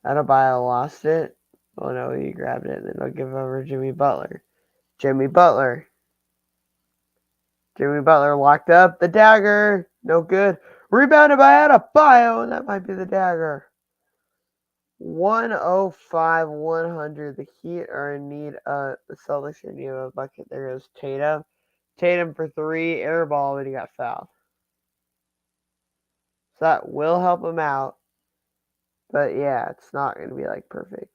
Adebayo lost it. Oh no, he grabbed it. Then they'll give it over to Jimmy Butler. Jimmy Butler. Jimmy Butler locked up. The dagger. No good. Rebounded by Adebayo, and that might be the dagger. 105, 100. The Heat are in need of, the Celtics are in need of a bucket. There goes Tatum. Tatum for three. Air ball, but he got fouled. So that will help him out. But yeah, it's not going to be like perfect.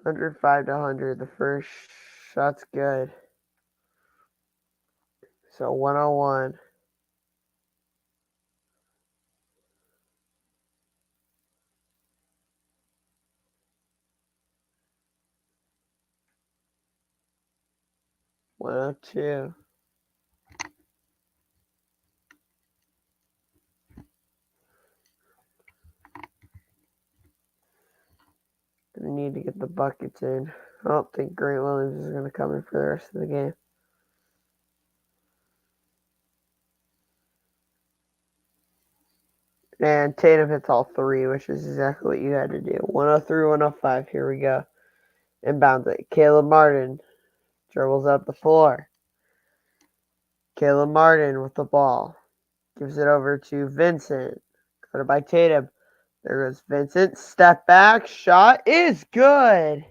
Hundred five to 100. The first shot's good. So 101. One oh two. Gonna need to get the buckets in. I don't think Grant Williams is gonna come in for the rest of the game. And Tatum hits all three, which is exactly what you had to do. 103, 105. Here we go. Inbounds it. Caleb Martin dribbles up the floor. Caleb Martin with the ball. Gives it over to Vincent. Got it by Tatum. There goes Vincent. Step back. Shot is good.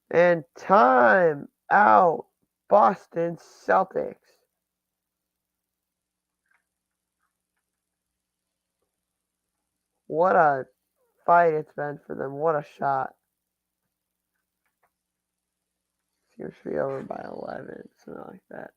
And time out. Boston Celtics. What a fight it's been for them. What a shot. game should be over by 11, something like that.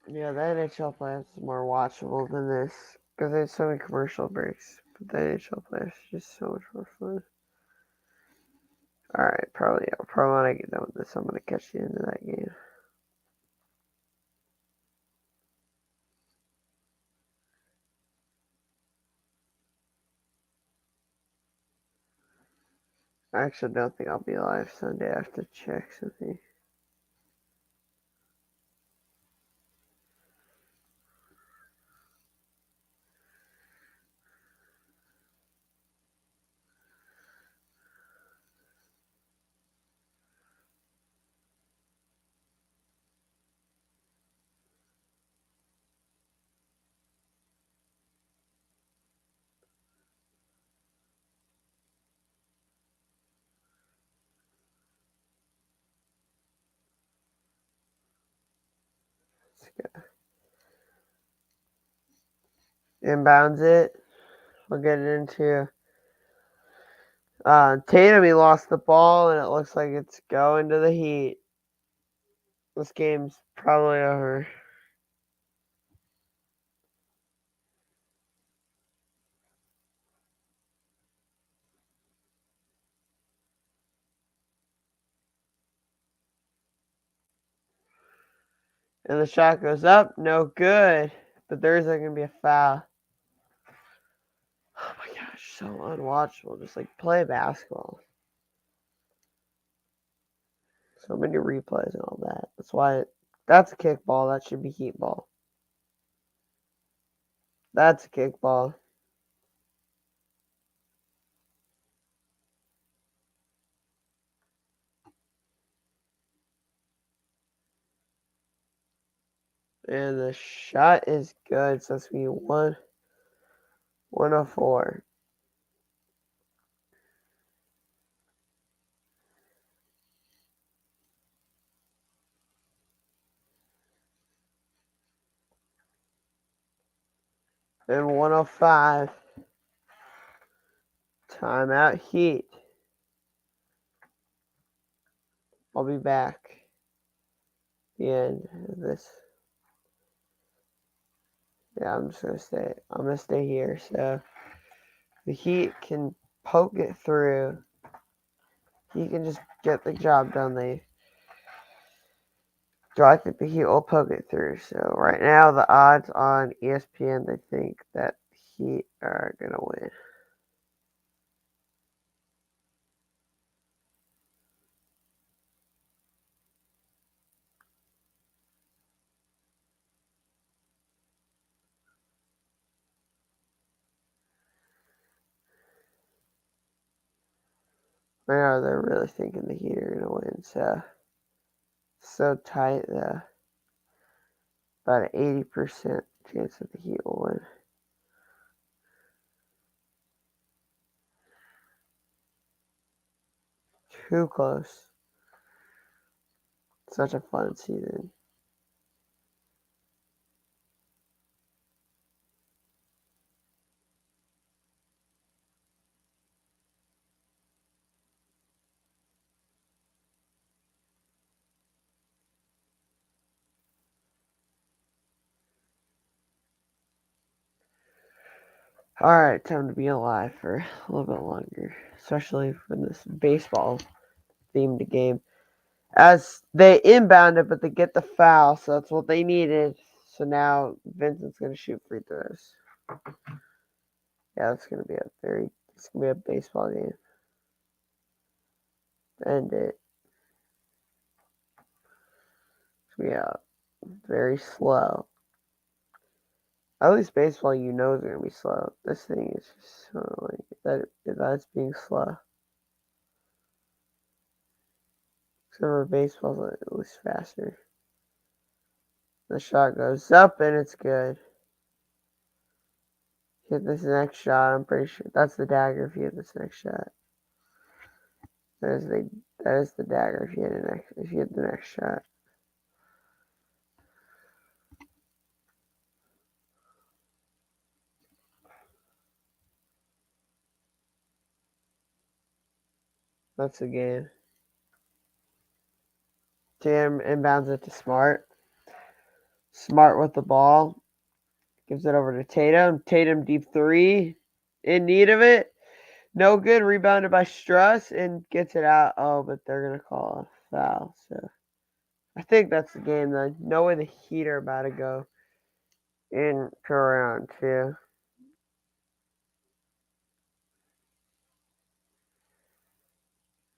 Yeah, the NHL playoffs is more watchable than this because there's so many commercial breaks. But the NHL playoffs is just so much more fun. Alright, probably when I get done with this, I'm gonna catch the end of that game. I actually don't think I'll be live Sunday. I have to check something. Inbounds it. We'll get it into Tatum. He lost the ball, and it looks like it's going to the Heat. This game's probably over. And the shot goes up. No good. But there's going to be a foul. Oh my gosh, so unwatchable. Just like play basketball. So many replays and all that. That's why that's a kickball. That should be Heat ball. That's a kickball. And the shot is good. So that's going to be 104. And 105. Timeout Heat. I'll be back. The end of this. Yeah, I'm just gonna stay. I'm gonna stay here. So the Heat can poke it through. He can just get the job done. I think the Heat will poke it through. So right now the odds on ESPN, they think that Heat are gonna win. Right now they're really thinking the Heat are gonna win. So tight though. About an 80% chance that the Heat will win. Too close. Such a fun season. Alright, time to be alive for a little bit longer. Especially for this baseball themed game. As they inbound it, but they get the foul, so that's what they needed. So now Vincent's gonna shoot free throws. Yeah, it's gonna be a baseball game. End it. Yeah, very slow. At least baseball, you know, is gonna be slow. This thing is just so like that's being slow. Except for baseball's at least faster. The shot goes up and it's good. Hit this next shot. I'm pretty sure that's the dagger if you hit this next shot. That is the dagger if you hit the next shot. That's the game. Tatum inbounds it to Smart. Smart with the ball. Gives it over to Tatum. Tatum deep three. In need of it. No good. Rebounded by Struss and gets it out. Oh, but they're going to call a foul. So I think that's the game then. No way the Heat are about to go into round two.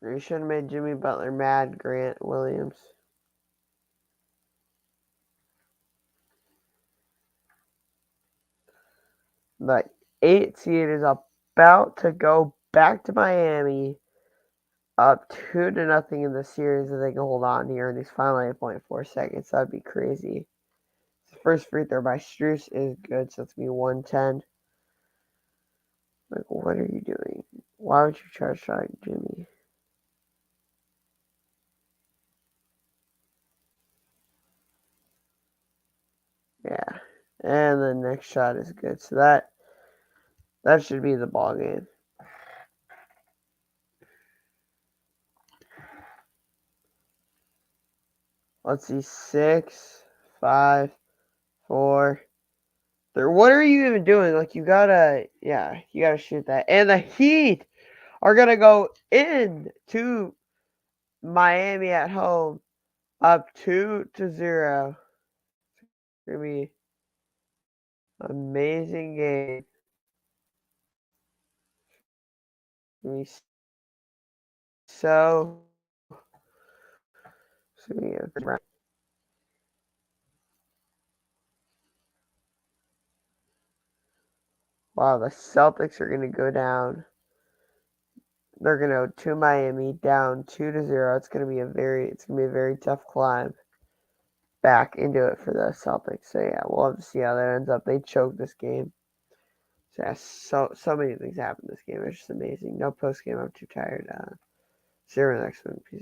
You should have made Jimmy Butler mad, Grant Williams. The 8 seed is about to go back to Miami, up 2-0 in the series, if they can hold on here in these final 8.4 seconds. That'd be crazy. The first free throw by Strus is good, so it's going to be 110. Like, what are you doing? Why would you try to shot Jimmy? Yeah. And the next shot is good. So that should be the ball game. Let's see. 6, 5, 4, 3. What are you even doing? Like, you gotta shoot that. And the Heat are gonna go into Miami at home, up 2-0. It's gonna be an amazing game. It's gonna be so. It's gonna be a Wow, the Celtics are going to go down. They're going to go to Miami down 2-0. It's going to be a very tough climb back into it for the Celtics. So yeah, we'll have to see how that ends up. They choked this game. So yeah, so many things happened this game. It's just amazing. No post game. I'm too tired. See you in the next one. Peace.